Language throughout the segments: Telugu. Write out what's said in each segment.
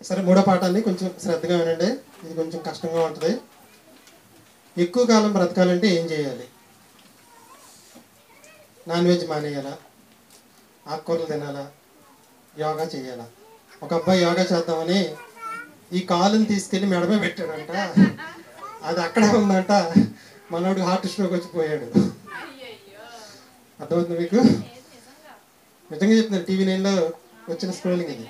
సరే, మూడో పాఠాన్ని కొంచెం శ్రద్ధగా వినండి. ఇది కొంచెం కష్టంగా ఉంటుంది. ఎక్కువ కాలం బ్రతకాలంటే ఏం చేయాలి? నాన్ వెజ్ మానేయాలా? ఆకుకూరలు తినాలా? యోగా చేయాలా? ఒక అబ్బాయి యోగా చేద్దామని ఈ కాలుని తీసుకెళ్ళి మెడమే పెట్టాడంట. అది అక్కడే ఉందంట. మనోడు హార్ట్ స్ట్రోక్ వచ్చి పోయాడు. అర్థమవుతుంది మీకు? నిజంగా చెప్తున్నారు. టీవీ 9లో వచ్చిన స్క్రోలింగ్ ఇది.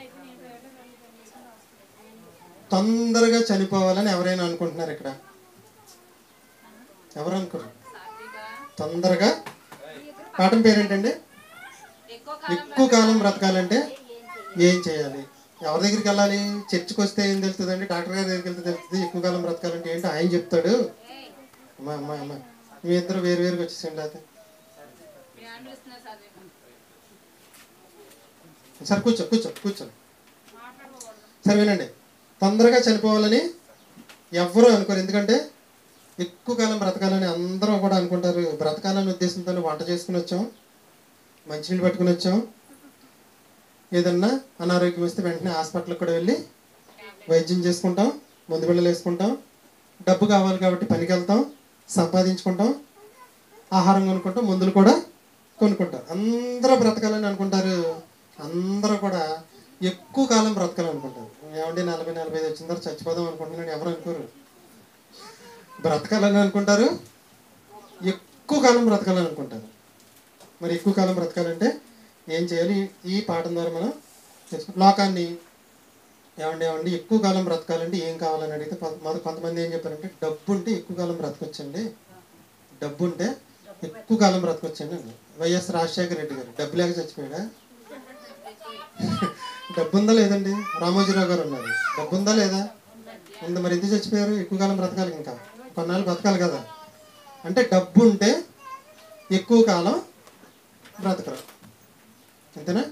తొందరగా చనిపోవాలని ఎవరైనా అనుకుంటున్నారు ఇక్కడ? ఎవరు అనుకోరు? తొందరగా. పాఠం పేరేంటండి? ఎక్కువ కాలం బ్రతకాలంటే ఏం చేయాలి? ఎవరి దగ్గరికి వెళ్ళాలి? చర్చికి వస్తే ఏం తెలుస్తుందండి? డాక్టర్ గారి దగ్గరికి వెళ్తే తెలుస్తుంది. ఎక్కువ కాలం బ్రతకాలంటే ఏంటో ఆయన చెప్తాడు. అమ్మా మీ ఇద్దరు వేరు వేరుగా వచ్చేసండి. అయితే సరే, కూర్చో. సరే వినండి. తొందరగా చనిపోవాలని ఎవ్వరూ అనుకోరు. ఎందుకంటే ఎక్కువ కాలం బ్రతకాలని అందరూ కూడా అనుకుంటారు. బ్రతకాలని ఉద్దేశంతో వంట చేసుకుని వచ్చాం, మంచినీళ్ళు పట్టుకుని వచ్చాం. ఏదన్నా అనారోగ్యం వస్తే వెంటనే హాస్పిటల్కి కూడా వెళ్ళి వైద్యం చేసుకుంటాం, మందు బిళ్ళలు వేసుకుంటాం. డబ్బు కావాలి కాబట్టి పనికి వెళ్తాం, సంపాదించుకుంటాం, ఆహారం కొనుక్కుంటాం, మందులు కూడా కొనుక్కుంటాం. అందరూ బ్రతకాలని అనుకుంటారు. అందరూ కూడా ఎక్కువ కాలం బ్రతకాలనుకుంటారు. ఏమంటే 40-45 వచ్చిన తర్వాత చచ్చిపోదాం అనుకుంటున్నాను ఎవరు అనుకోరు. బ్రతకాలని అనుకుంటారు, ఎక్కువ కాలం బ్రతకాలని అనుకుంటారు. మరి ఎక్కువ కాలం బ్రతకాలంటే ఏం చేయాలి? ఈ పాఠం ద్వారా మనం తెలుసుకుంటాం. లోకాన్ని ఏమండి ఎక్కువ కాలం బ్రతకాలంటే ఏం కావాలని అడిగితే కొంతమంది ఏం చెప్పారంటే డబ్బు ఉంటే ఎక్కువ కాలం బ్రతకొచ్చండి, డబ్బు ఉంటే ఎక్కువ కాలం బ్రతకొచ్చండి అండి. వైఎస్ రాజశేఖర రెడ్డి గారు డబ్బు లేక చచ్చిపోయాడా? డబ్బు ఉందా లేదండి? రామోజీరావు గారు ఉన్నారు, డబ్బు ఉందా లేదా? ఉంది. మరి ఎందుకు చచ్చిపోయారు? ఎక్కువ కాలం బ్రతకాలి, ఇంకా కొన్నాళ్ళు బ్రతకాలి కదా. అంటే డబ్బు ఉంటే ఎక్కువ కాలం బ్రతకరు, అంతేనా?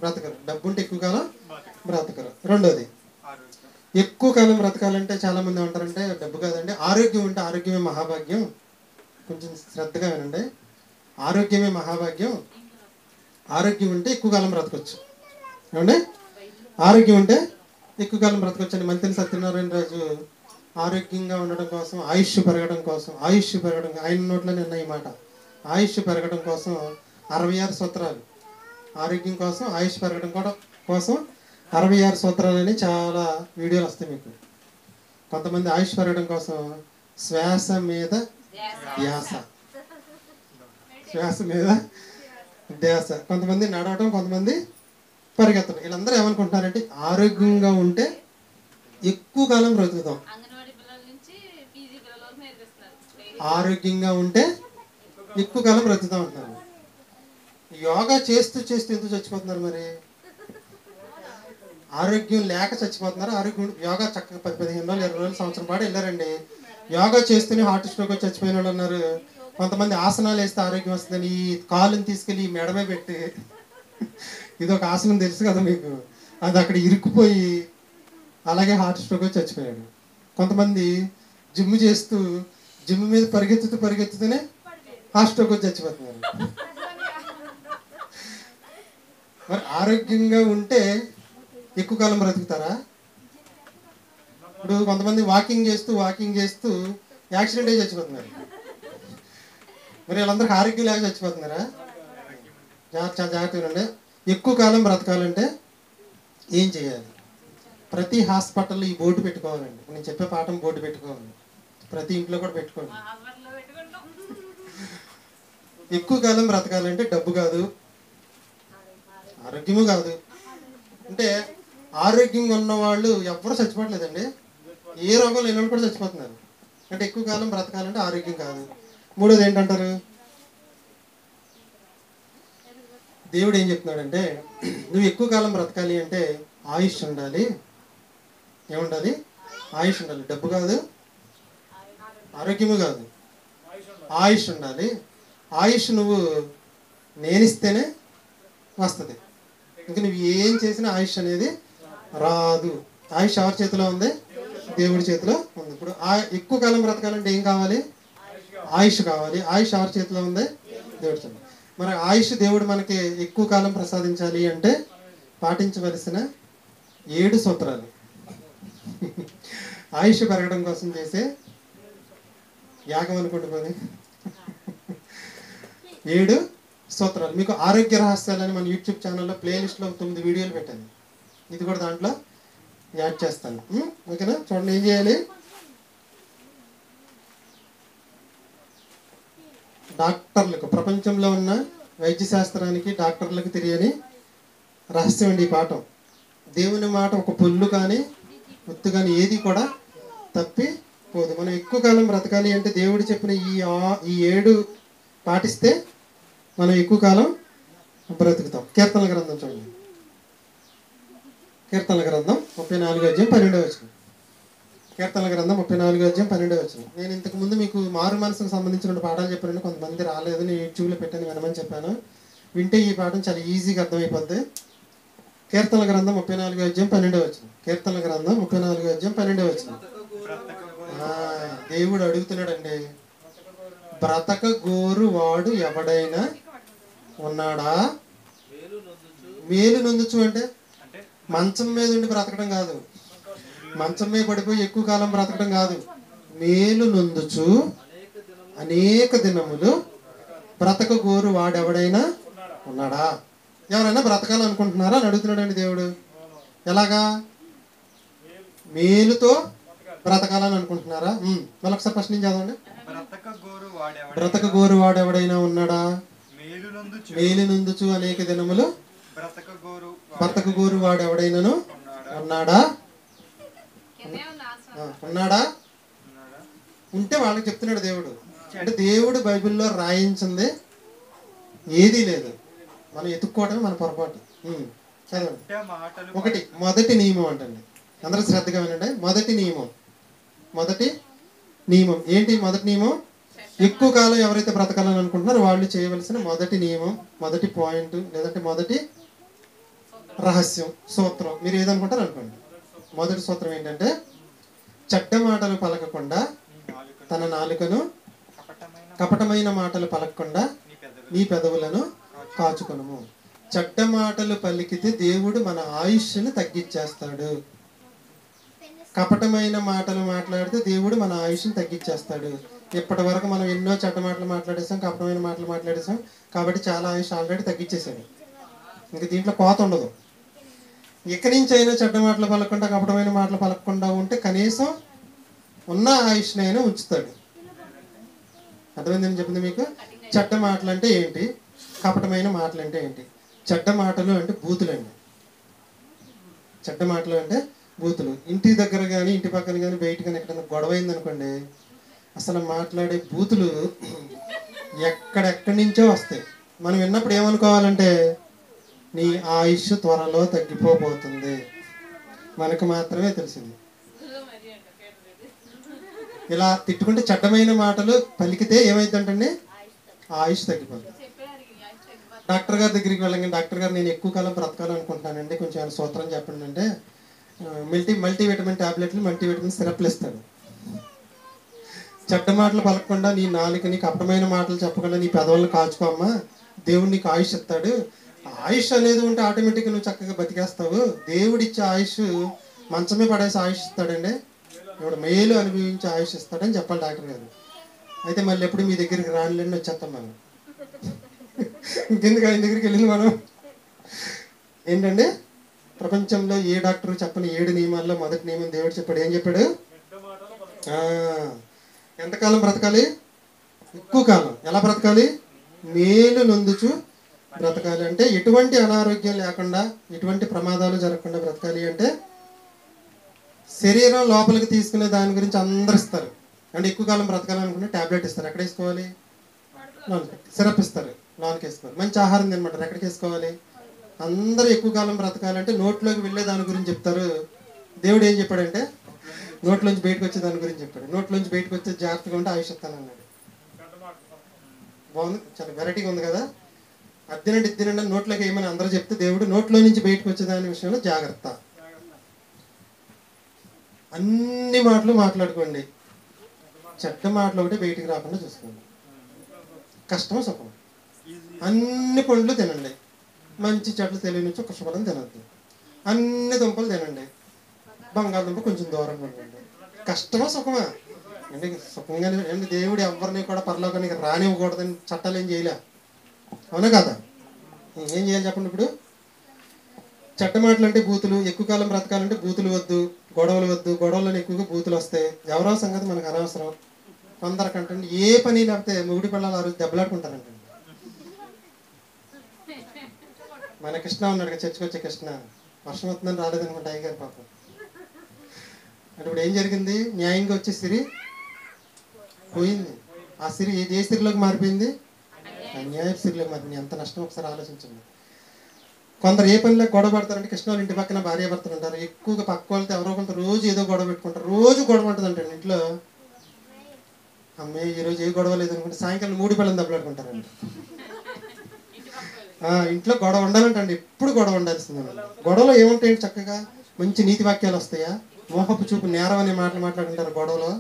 బ్రతకరు. డబ్బు ఉంటే ఎక్కువ కాలం బ్రతకరు. రెండోది, ఎక్కువ కాలం బ్రతకాలంటే చాలా మంది ఏమంటారంటే డబ్బు కాదండి, ఆరోగ్యం ఉంటే ఆరోగ్యమే మహాభాగ్యం. కొంచెం శ్రద్ధగా వినండి. ఆరోగ్యమే మహాభాగ్యం. ఆరోగ్యం ఉంటే ఎక్కువ కాలం బ్రతకొచ్చు. ఏమండి? ఆరోగ్యం ఉంటే ఎక్కువ కాలం బ్రతకొచ్చండి. మంత్రి సత్యనారాయణ రాజు ఆరోగ్యంగా ఉండడం కోసం, ఆయుష్ పెరగడం కోసం, ఆయన నోట్లోనే ఉన్నాయి ఈ మాట, ఆయుష్ పెరగడం కోసం 66 సూత్రాలు. ఆరోగ్యం కోసం, ఆయుష్ పెరగడం కూడా కోసం 66 సూత్రాలని చాలా వీడియోలు వస్తాయి మీకు. కొంతమంది ఆయుష్ పెరగడం కోసం శ్వాస మీద ధ్యాస, శ్వాస మీద ధ్యాస. కొంతమంది నడవటం, కొంతమంది పరిగెత్తడం. వీళ్ళందరూ ఏమనుకుంటున్నారంటే ఆరోగ్యంగా ఉంటే ఎక్కువ కాలం బ్రతుకుతాం, ఆరోగ్యంగా ఉంటే ఎక్కువ కాలం బ్రతుకుతాం అంటున్నారు. యోగా చేస్తూ ఎందుకు చచ్చిపోతున్నారు మరి? ఆరోగ్యం లేక చచ్చిపోతున్నారు. యోగా చక్కగా 10-15 రోజులు, 20 రోజులు, సంవత్సరం పాటు వెళ్ళారండి. యోగా చేస్తూనే హార్ట్ స్ట్రోక్ వచ్చి చచ్చిపోయిన వాళ్ళు ఉన్నారు. కొంతమంది ఆసనాలు వేస్తే ఆరోగ్యం వస్తుందని ఈ కాలుని తీసుకెళ్ళి మెడమే పెట్టి, ఇది ఒక ఆసనం తెలుసు కదా మీకు, అది అక్కడ ఇరుక్కుపోయి అలాగే హార్ట్ స్ట్రోక్ వచ్చి చచ్చిపోయాడు. కొంతమంది జిమ్ చేస్తూ జిమ్ మీద పరిగెత్తుతూనే హార్ట్ స్ట్రోక్ వచ్చి చచ్చిపోతున్నారు. మరి ఆరోగ్యంగా ఉంటే ఎక్కువ కాలం బ్రతుకుతారా? ఇప్పుడు కొంతమంది వాకింగ్ చేస్తూ యాక్సిడెంట్ అయ్యి చచ్చిపోతున్నారు. మరి వీళ్ళందరికీ ఆరోగ్యం లేక చచ్చిపోతున్నారా? జాగ్రత్తగా ఉండండి. ఎక్కువ కాలం బ్రతకాలంటే ఏం చేయాలి? ప్రతి హాస్పిటల్లో ఈ బోర్డు పెట్టుకోవాలండి. నేను చెప్పే పాఠం బోర్డు పెట్టుకోవాలి. ప్రతి ఇంట్లో కూడా పెట్టుకోండి. ఎక్కువ కాలం బ్రతకాలంటే డబ్బు కాదు, ఆరోగ్యము కాదు. అంటే ఆరోగ్యంగా ఉన్న వాళ్ళు ఎవరు చచ్చిపోవట్లేదండి. ఏ రోగం లేని వాళ్ళు కూడా చచ్చిపోతున్నారు. అంటే ఎక్కువ కాలం బ్రతకాలంటే ఆరోగ్యం కాదు. మూడోది ఏంటంటారు? దేవుడు ఏం చెప్తున్నాడంటే నువ్వు ఎక్కువ కాలం బ్రతకాలి అంటే ఆయుష్ ఉండాలి. ఏముండాలి? ఆయుష్ ఉండాలి. డబ్బు కాదు, ఆరోగ్యము కాదు, ఆయుష్ ఉండాలి. ఆయుష్ నువ్వు నేనిస్తేనే వస్తుంది. ఇంకా నువ్వు ఏం చేసినా ఆయుష్ అనేది రాదు. ఆయుష్ ఎవరి చేతిలో ఉంది? దేవుడి చేతిలో ఉంది. ఇప్పుడు ఎక్కువ కాలం బ్రతకాలంటే ఏం కావాలి? ఆయుష్ కావాలి. ఆయుష్ ఎవరి చేతిలో ఉంది? దేవుడి చేతిలో. మరి ఆయుష్ దేవుడు మనకి ఎక్కువ కాలం ప్రసాదించాలి అంటే పాటించవలసిన 7 సూత్రాలు. ఆయుష్ పెరగడం కోసం చేసే యాగం అనుకోండి పోనీ. 7 స్తోత్రాలు. మీకు ఆరోగ్య రహస్యాలని మన యూట్యూబ్ ఛానల్లో ప్లేలిస్ట్లో 9 వీడియోలు పెట్టాను. ఇది కూడా దాంట్లో యాడ్ చేస్తాను. ఓకేనా? చూడండి ఏం చేయాలి. డాక్టర్లకు, ప్రపంచంలో ఉన్న వైద్య శాస్త్రానికి, డాక్టర్లకు తెలియని రహస్యం అండి ఈ పాఠం. దేవుని మాట ఒక పొల్లు కానీ ఒత్తు కానీ ఏది కూడా తప్పిపోదు. మనం ఎక్కువ కాలం బ్రతకాలి అంటే దేవుడు చెప్పిన ఈ 7 పాటిస్తే మనం ఎక్కువ కాలం బ్రతుకుతాం. కీర్తనల గ్రంథం చూడండి. కీర్తనల గ్రంథం 34:12. కీర్తనల గ్రంథం 34:12. నేను ఇంతకుముందు మీకు మారు మనసుకు సంబంధించిన పాఠాలు చెప్పాను. కొంతమంది రాలేదు, నేను యూట్యూబ్లో పెట్టాను, వినమని చెప్పాను. వింటే ఈ పాఠం చాలా ఈజీగా అర్థమైపోద్ది. కీర్తనల గ్రంథం 34:12. కీర్తనల గ్రంథం 34:12. దేవుడు అడుగుతున్నాడండి, బ్రతక గోరు వాడు ఎవడైనా ఉన్నాడా? మేలు నొందుచు అంటే మంచం మీద ఉండి బ్రతకడం కాదు, మంచం మీద పడిపోయి ఎక్కువ కాలం బ్రతకడం కాదు. మేలు నొందుచు అనేక దినములు బ్రతక గోరు వాడెవడైనా ఉన్నాడా? ఎవరైనా బ్రతకాలనుకుంటున్నారా అని అడుగుతున్నాడండి దేవుడు. ఎలాగా? మేలుతో బ్రతకాలని అనుకుంటున్నారా? మళ్ళొకసారి ఫస్ట్ నుంచి చదవండి. బ్రతక గోరు వాడెవడైనా ఉన్నాడా? మేలు నొందుచు అనేక దినములు బ్రతక గోరు వాడెవడైనాను ఉన్నాడా? ఉన్నాడా? ఉంటే వాళ్ళకి చెప్తున్నాడు దేవుడు. అంటే దేవుడు బైబిల్లో రాయించింది ఏదీ లేదు, మనం ఎత్తుక్కోవడమే మన పొరపాటు. చదవండి. మొదటి నియమం అంటండి. అందరూ శ్రద్ధగా వినండి. మొదటి నియమం ఏంటి? మొదటి నియమం ఎక్కువ కాలం ఎవరైతే బ్రతకాలని అనుకుంటున్నారో వాళ్ళు చేయవలసిన మొదటి నియమం, మొదటి పాయింట్, లేదంటే మొదటి రహస్యం, సూత్రం, మీరు ఏదనుకుంటారు అనుకోండి. మొదటి సూత్రం ఏంటంటే, చెడ్డ మాటలు పలకకుండా తన నాలుకను, కపటమైన మాటలు పలకకుండా నీ పెదవులను కాచుకొనుము. చెడ్డ మాటలు పలికితే దేవుడు మన ఆయుష్ని తగ్గించేస్తాడు. కపటమైన మాటలు మాట్లాడితే దేవుడు మన ఆయుష్ని తగ్గించేస్తాడు. ఇప్పటి వరకు మనం ఎన్నో చెడ్డ మాటలు మాట్లాడేసాం, కపటమైన మాటలు మాట్లాడేసాం, కాబట్టి చాలా ఆయుష్ ఆల్రెడీ తగ్గించేశాడు. ఇంక దీంట్లో కోత ఉండదు. ఇక్కడి నుంచి అయినా చెడ్డ మాటలు పలకకుండా, కపటమైన మాటలు పలకకుండా ఉంటే కనీసం ఉన్న ఆయుష్ని అయినా ఉంచుతాడు. అర్థమైందని చెప్పింది మీకు. చెడ్డ మాటలు అంటే ఏంటి, కపటమైన మాటలు అంటే ఏంటి? చెడ్డ మాటలు అంటే బూతులండి. చెడ్డ మాటలు అంటే బూతులు. ఇంటి దగ్గర కానీ, ఇంటి పక్కన కానీ, బయట కానీ ఎక్కడైనా గొడవ అయిందనుకోండి, అసలు మాట్లాడే బూతులు ఎక్కడెక్కడి నుంచో వస్తాయి. మనం విన్నప్పుడు ఏమనుకోవాలంటే, నీ ఆయుష్ త్వరలో తగ్గిపోబోతుంది. మనకు మాత్రమే తెలిసింది. ఇలా తిట్టుకుంటే చెడ్డమైన మాటలు పలికితే ఏమైందంటే ఆయుష్ తగ్గిపోతుంది. డాక్టర్ గారి దగ్గరికి వెళ్ళండి. డాక్టర్ గారు, నేను ఎక్కువ కాలం బ్రతకాలనుకుంటున్నానండి, కొంచెం ఏమైనా సూత్రం చెప్పండి అంటే, మల్టీవిటమిన్ టాబ్లెట్లు, మల్టీవిటమిన్ సిరప్లు ఇస్తాడు. చెడ్డ మాటలు పలకకుండా నీ నాలుకని, కపటమైన మాటలు చెప్పకుండా నీ పెదవులను కాచుకోమ్మా, దేవుడు నీకు ఆయుష్ ఇస్తాడు. ఆయుష్ అనేది ఉంటే ఆటోమేటిక్గా నువ్వు చక్కగా బతికేస్తావు. దేవుడిచ్చే ఆయుష్ మంచమే పడేసి ఆయుష్ ఇస్తాడండి, ఇప్పుడు మేలు అనుభవించి ఆయుష్ ఇస్తాడని చెప్పాలి డాక్టర్ గారు. అయితే మళ్ళీ ఎప్పుడు మీ దగ్గరికి రానిలేని వచ్చేస్తాం మనం. ఇంకెందుకు ఆయన దగ్గరికి వెళ్ళింది మనం. ఏంటండి, ప్రపంచంలో ఏ డాక్టర్ చెప్పని 7 నియమాల్లో మొదటి నియమం దేవుడు చెప్పాడు. ఏం చెప్పాడు? ఎంతకాలం బ్రతకాలి? ఎక్కువ కాలం. ఎలా బ్రతకాలి? మేలు నొందుచు బ్రతకాలి. అంటే ఎటువంటి అనారోగ్యం లేకుండా, ఎటువంటి ప్రమాదాలు జరగకుండా బ్రతకాలి అంటే, శరీరం లోపలికి తీసుకునే దాని గురించి అందరు ఇస్తారు. అంటే ఎక్కువ కాలం బ్రతకాలనుకుంటే టాబ్లెట్ ఇస్తారు. ఎక్కడ వేసుకోవాలి? సిరప్ ఇస్తారు, లోనికి వేసుకోవాలి. మంచి ఆహారం తినమంటారు, ఎక్కడికి వేసుకోవాలి? అందరూ ఎక్కువ కాలం బ్రతకాలంటే నోట్లోకి వెళ్ళే దాని గురించి చెప్తారు. దేవుడు ఏం చెప్పాడంటే, నోట్లోంచి బయటకు వచ్చే దాని గురించి చెప్పాడు. నోట్లోంచి బయటకు వచ్చే జాగ్రత్తగా ఉంటే ఆయుష్ ఇస్తానన్నాడు. బాగుంది, చాలా వెరైటీగా ఉంది కదా. అద్దెనండి ఇద్దెనండి నోట్లోకి ఏమని అందరూ చెప్తే, దేవుడు నోట్లో నుంచి బయటకు వచ్చే దాని విషయంలో జాగ్రత్త. అన్ని మాటలు మాట్లాడుకోండి, చెడ్డ మాటలు ఒకటి బయటికి రాకుండా చూసుకోండి. కష్టం సుఖం. అన్ని పండ్లు తినండి, మంచి చెట్లు తెలియనిచ్చి ఒక శుభ్రం తినద్దు. అన్ని దుంపలు తినండి, బంగాళదుంప కొంచెం దూరంగా ఉండండి. కష్టమా సుఖమా అంటే సుఖంగానే ఏంటి, దేవుడు ఎవరిని కూడా పరలోకానికి రానివ్వకూడదని చట్టాలు ఏం చేయలే, అవునా కదా? ఏం చేయాలి చెప్పండి ఇప్పుడు? చెడ్డ మాటలు అంటే బూతులు, ఎక్కువ కాలం బ్రతకాలంటే బూతులు వద్దు, గొడవలు వద్దు. గొడవలను ఎక్కువగా బూతులు వస్తాయి. ఎవరో సంగతి మనకు అనవసరం. కొందరికంటే ఏ పని లేకపోతే మొగుడి పిల్లలు ఆ రోజు దెబ్బలాడుకుంటారంటండి. మన కృష్ణ ఉన్నాడు కదా, చర్చకు వచ్చే కృష్ణ, వర్షం వస్తుందని రాలేదనుకుంటా అయ్యగారు పాపం. అంటే ఇప్పుడు ఏం జరిగింది? న్యాయంగా వచ్చే సిరి పోయింది. ఆ సిరి ఏ సిరిలోకి మారిపోయింది? అన్యాయ సిరిలోకి మారిపోయింది. ఎంత నష్టం ఒకసారి ఆలోచించండి. కొందరు ఏ పనిలో గొడవ పడతారంటే, కృష్ణ వాళ్ళ ఇంటి పక్కన భార్య భర్తలు ఉంటారు, ఎక్కువగా పక్క వాళ్ళతో ఎవరో కొంత రోజు ఏదో గొడవ పెట్టుకుంటారు. రోజు గొడవ ఉంటుందంటండి ఇంట్లో. అమ్మాయి ఈ రోజు ఏ గొడవ లేదు అనుకుంటే సాయంకాలం 3 పిల్లలు దెబ్బలాడుకుంటారండి. ఇంట్లో గొడవ ఉండాలంటండి, ఎప్పుడు గొడవ ఉండాల్సిందండి. గొడవలో ఏముంటాయండి? చక్కగా మంచి నీతి వాక్యాలు వస్తాయా? మోహపు చూపు నేరం అనే మాటలు మాట్లాడుకుంటారు గొడవలో,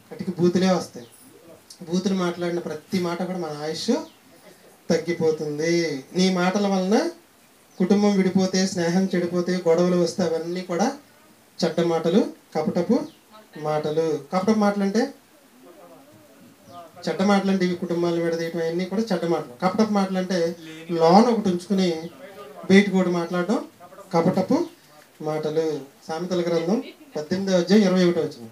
వాటికి బూతులే వస్తాయి. బూతులు మాట్లాడిన ప్రతి మాట కూడా మన ఆయుష్ తగ్గిపోతుంది. నీ మాటల వలన కుటుంబం విడిపోతే, స్నేహం చెడిపోతే, గొడవలు వస్తే అవన్నీ కూడా చెడ్డ మాటలు, కపటపు మాటలు. కపటపు మాటలు అంటే చెడ్డ మాటలు అంటే ఇవి కుటుంబాలను విడదీయటం, అవన్నీ కూడా చెడ్డ మాటలు. కపటపు మాటలు అంటే లోన ఒకటి ఉంచుకుని బయటకు ఒకటి మాట్లాడడం కపటపు మాటలు. సామెతల గ్రంథం 18వ అధ్యాయం 21వ వచనం.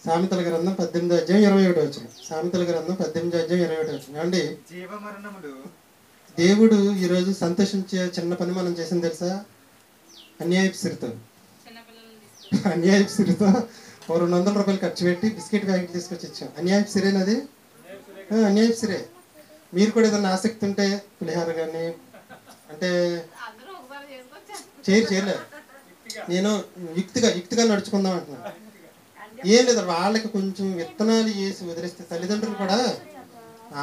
సామెతల గ్రంథం 18వ అధ్యాయం 21వ వచనం. సామెతల గ్రంథం 18వ అధ్యాయం 21వ వచనం. అండి, దేవుడు ఈరోజు సంతోషించే చిన్న పని మనం చేసింది తెలుసా? అన్యాయపు సిరితో 200 రూపాయలు ఖర్చు పెట్టి బిస్కెట్ ప్యాకెట్ తీసుకొచ్చి ఇచ్చాం. అన్యాయపు సిరేనది, అన్యాయపు సిరే. మీరు కూడా ఏదైనా ఆసక్తి ఉంటే పులిహార కానీ అంటే చేయలేదు. నేను యుక్తిగా నడుచుకుందాం అంటున్నాను. ఏం లేదు, వాళ్ళకి కొంచెం విత్తనాలు వేసి వదిలేస్తే తల్లిదండ్రులు కూడా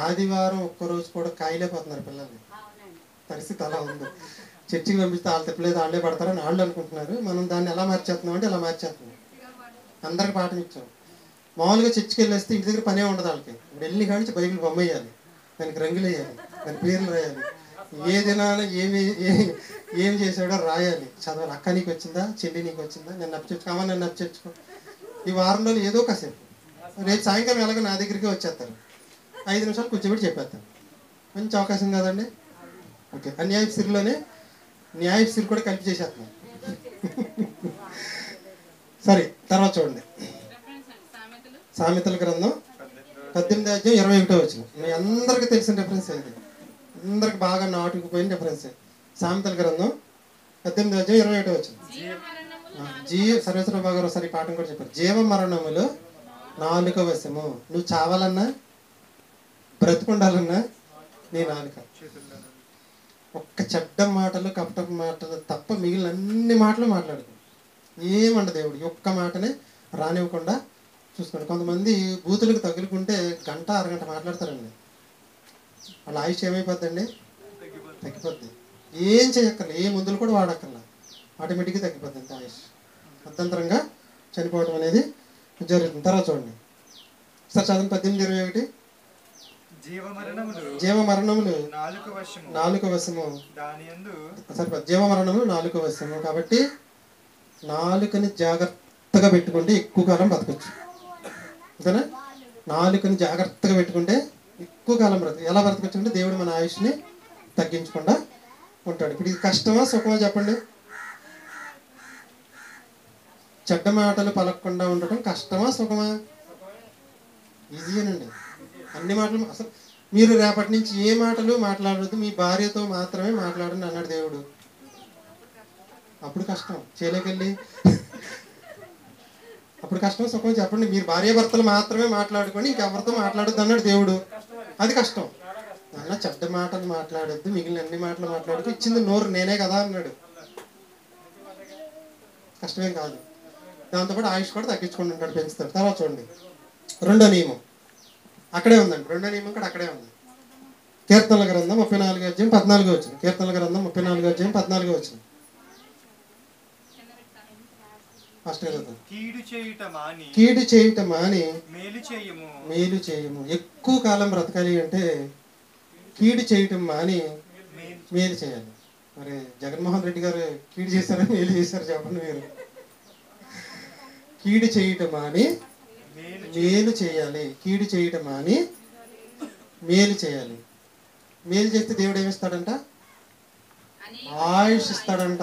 ఆదివారం ఒక్కరోజు కూడా కాయలేకపోతున్నారు పిల్లల్ని. పరిస్థితి అలా ఉంది. చర్చికి పంపిస్తే వాళ్ళు తిప్పలేదు, వాళ్ళే పడతారని వాళ్ళు అనుకుంటున్నారు. మనం దాన్ని ఎలా మార్చేస్తున్నాం అంటే ఇలా మార్చేస్తున్నాం. అందరికి పాఠం ఇచ్చాం. మామూలుగా చర్చికి వెళ్ళేస్తే ఇంటి దగ్గర పనే ఉండదు వాళ్ళకి. ఇప్పుడు వెళ్ళి కానించి బైబిల్ బొమ్మ వేయాలి, దానికి రంగులు వేయాలి, దాని పేర్లు రాయాలి, ఏ దినాన ఏం చేశాడో రాయాలి, చదవాలి. అక్క నీకు వచ్చిందా, చెల్లి నీకు వచ్చిందా, నన్ను అప్పచెచ్చుకో, అమ్మ నన్ను అప్పచెచ్చుకో. ఈ వారం రోజులు ఏదో కాసేపు, రేపు సాయంకాలం ఎలాగో నా దగ్గరికి వచ్చేస్తారు, 5 నిమిషాలు కూర్చోబెట్టి చెప్పేస్తాను. మంచి అవకాశం కదండి. ఓకే, అన్యాయపు సిరిలోనే న్యాయపు సిరి కూడా కలిపి చేసేస్తున్నాం. సరే, తర్వాత చూడండి. సామెతల గ్రంథం 18వ అధ్యాయం 21వ వచనం. మీ అందరికీ తెలిసిన రెఫరెన్స్ ఇది, అందరికి బాగా నాటుకుపోయిన రెఫరెన్స్. సామెతల గ్రంథం 18వ అధ్యాయం 21వ వచనం. సర్వేశ్వర గారు ఒకసారి పాఠం కూడా చెప్పారు. జీవ మరణములు నాలుక వశము. నువ్వు చావాలన్నా బ్రతుకుండాలన్నా నీ నాలుక. ఒక్క చెడ్డ మాటలు, కపటపు మాటలు తప్ప మిగిలిన అన్ని మాటలు మాట్లాడుకో. ఏమండదు దేవుడు, ఒక్క మాటనే రానివ్వకుండా చూసుకోండి. కొంతమంది బూతులకు తగులుకుంటే గంట అరగంట మాట్లాడతారండి. వాళ్ళ ఆయుష్ ఏమైపోద్దండి? తగ్గిపోద్ది. ఏం చేయక్కర్లే, ఏ మందులు కూడా వాడక్కర్లా, ఆటోమేటిక్గా తగ్గిపోద్ది అంత ఆయుష్. అర్థంతరంగా చనిపోవడం అనేది జరుగుతుంది. తర్వాత చూడండి సార్, చదవండి 18:21. జీవ మరణములు నాలుక వశము. సరిపోదు, జీవ మరణములు నాలుక వశము. కాబట్టి నాలుకని జాగ్రత్తగా పెట్టుకుంటే ఎక్కువ కాలం బతకచ్చు. అంతేనా? నాలుకని జాగ్రత్తగా పెట్టుకుంటే ఎక్కువ కాలం బ్రతక. ఎలా బ్రతకచ్చు అంటే దేవుడు మన ఆయుష్ని తగ్గించకుండా ఉంటాడు. ఇప్పుడు ఇది కష్టమా సుఖమా చెప్పండి? చెడ్డ మాటలు పలకకుండా ఉండటం కష్టమా సుఖమా? ఈజీయేనండి. అన్ని మాటలు అసలు మీరు రేపటి నుంచి ఏ మాటలు మాట్లాడద్దు, మీ భార్యతో మాత్రమే మాట్లాడండి అన్నాడు దేవుడు. అప్పుడు కష్టం చేయలేకెళ్ళి, అప్పుడు కష్టం సుఖం చెప్పండి? మీరు భార్య భర్తలు మాత్రమే మాట్లాడుకొని ఇంకెవరితో మాట్లాడొద్దు అన్నాడు దేవుడు. అది కష్టం. అన్న చెడ్డ మాటలు మాట్లాడొద్దు, మిగిలిన అన్ని మాటలు మాట్లాడుతూ ఇచ్చింది నోరు నేనే కదా అన్నాడు. కష్టమేం కాదు. దాంతోపాటు ఆయుష్ కూడా తగ్గించుకొని ఉంటాడు, పెంచుతాడు. తర్వాత చూడండి రెండో నియమం అక్కడే ఉందండి. రెండో నియమం కూడా అక్కడే ఉంది. కీర్తనల గ్రంథం 34వ అధ్యాయం 14వ వచనం. కీర్తనల గ్రంథం 34వ అధ్యాయం 14వ వచనం. కీడు చేయుట మాని మేలు చేయము. ఎక్కువ కాలం బ్రతకాలి అంటే కీడు చేయటం మాని మేలు చేయాలి. మరి జగన్మోహన్ రెడ్డి గారు కీడు చేశారా మేలు చేశారు చెప్పండి మీరు? కీడు చేయటం అని మేలు చేయాలి. కీడు చేయటం అని మేలు చేయాలి. మేలు చేస్తే దేవుడు ఏమిస్తాడంట? ఆయుష్ ఇస్తాడంట.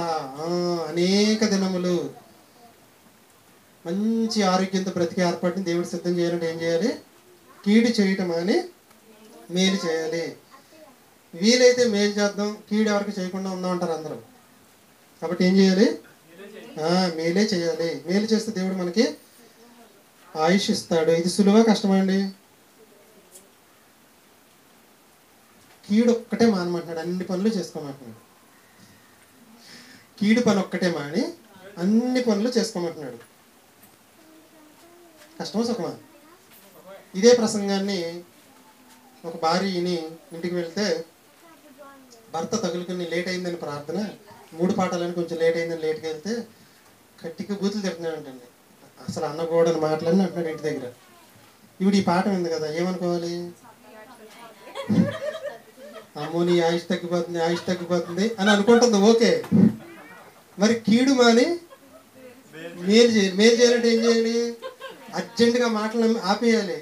అనేక దినములు మంచి ఆరోగ్యంతో బ్రతికి ఏర్పాటుని దేవుడు సిద్ధం చేయాలంటే ఏం చేయాలి? కీడు చేయటం అని మేలు చేయాలి. వీలైతే మేలు చేద్దాం, కీడు ఎవరికి చేయకుండా ఉందాం అంటారు అందరూ. కాబట్టి ఏం చేయాలి? మేలే చేయాలి. మేలు చేస్తే దేవుడు మనకి ఆయుష్ ఇస్తాడు. ఇది సులువా కష్టమండి? కీడు ఒక్కటే మానమంటున్నాడు, అన్ని పనులు చేసుకోమంటున్నాడు. కీడు పని ఒక్కటే మాని అన్ని పనులు చేసుకోమంటున్నాడు. కష్టమా సుఖమా? ఇదే ప్రసంగాన్ని ఒక భార్యని ఇంటికి వెళ్తే భర్త తగులుకుని లేట్ అయిందని ప్రార్థన, 3 పాఠాలని కొంచెం లేట్ అయిందని లేట్కి వెళ్తే కట్టికి బూతులు తిడుతున్నాడు అంటండి. అసలు అన్నకూడని మాటలని అంటున్నాడు ఇంటి దగ్గర. ఇప్పుడు ఈ పాఠం ఉంది కదా, ఏమనుకోవాలి? అమ్మో నీ ఆయుష్ తగ్గిపోతుంది, ఆయుష్ తగ్గిపోతుంది అని అనుకుంటుంది. ఓకే, మరి కీడు మాని మేలు చేయాలి. మేలు చేయాలంటే ఏం చేయాలి? అర్జెంటుగా మాటలు ఆపేయాలి.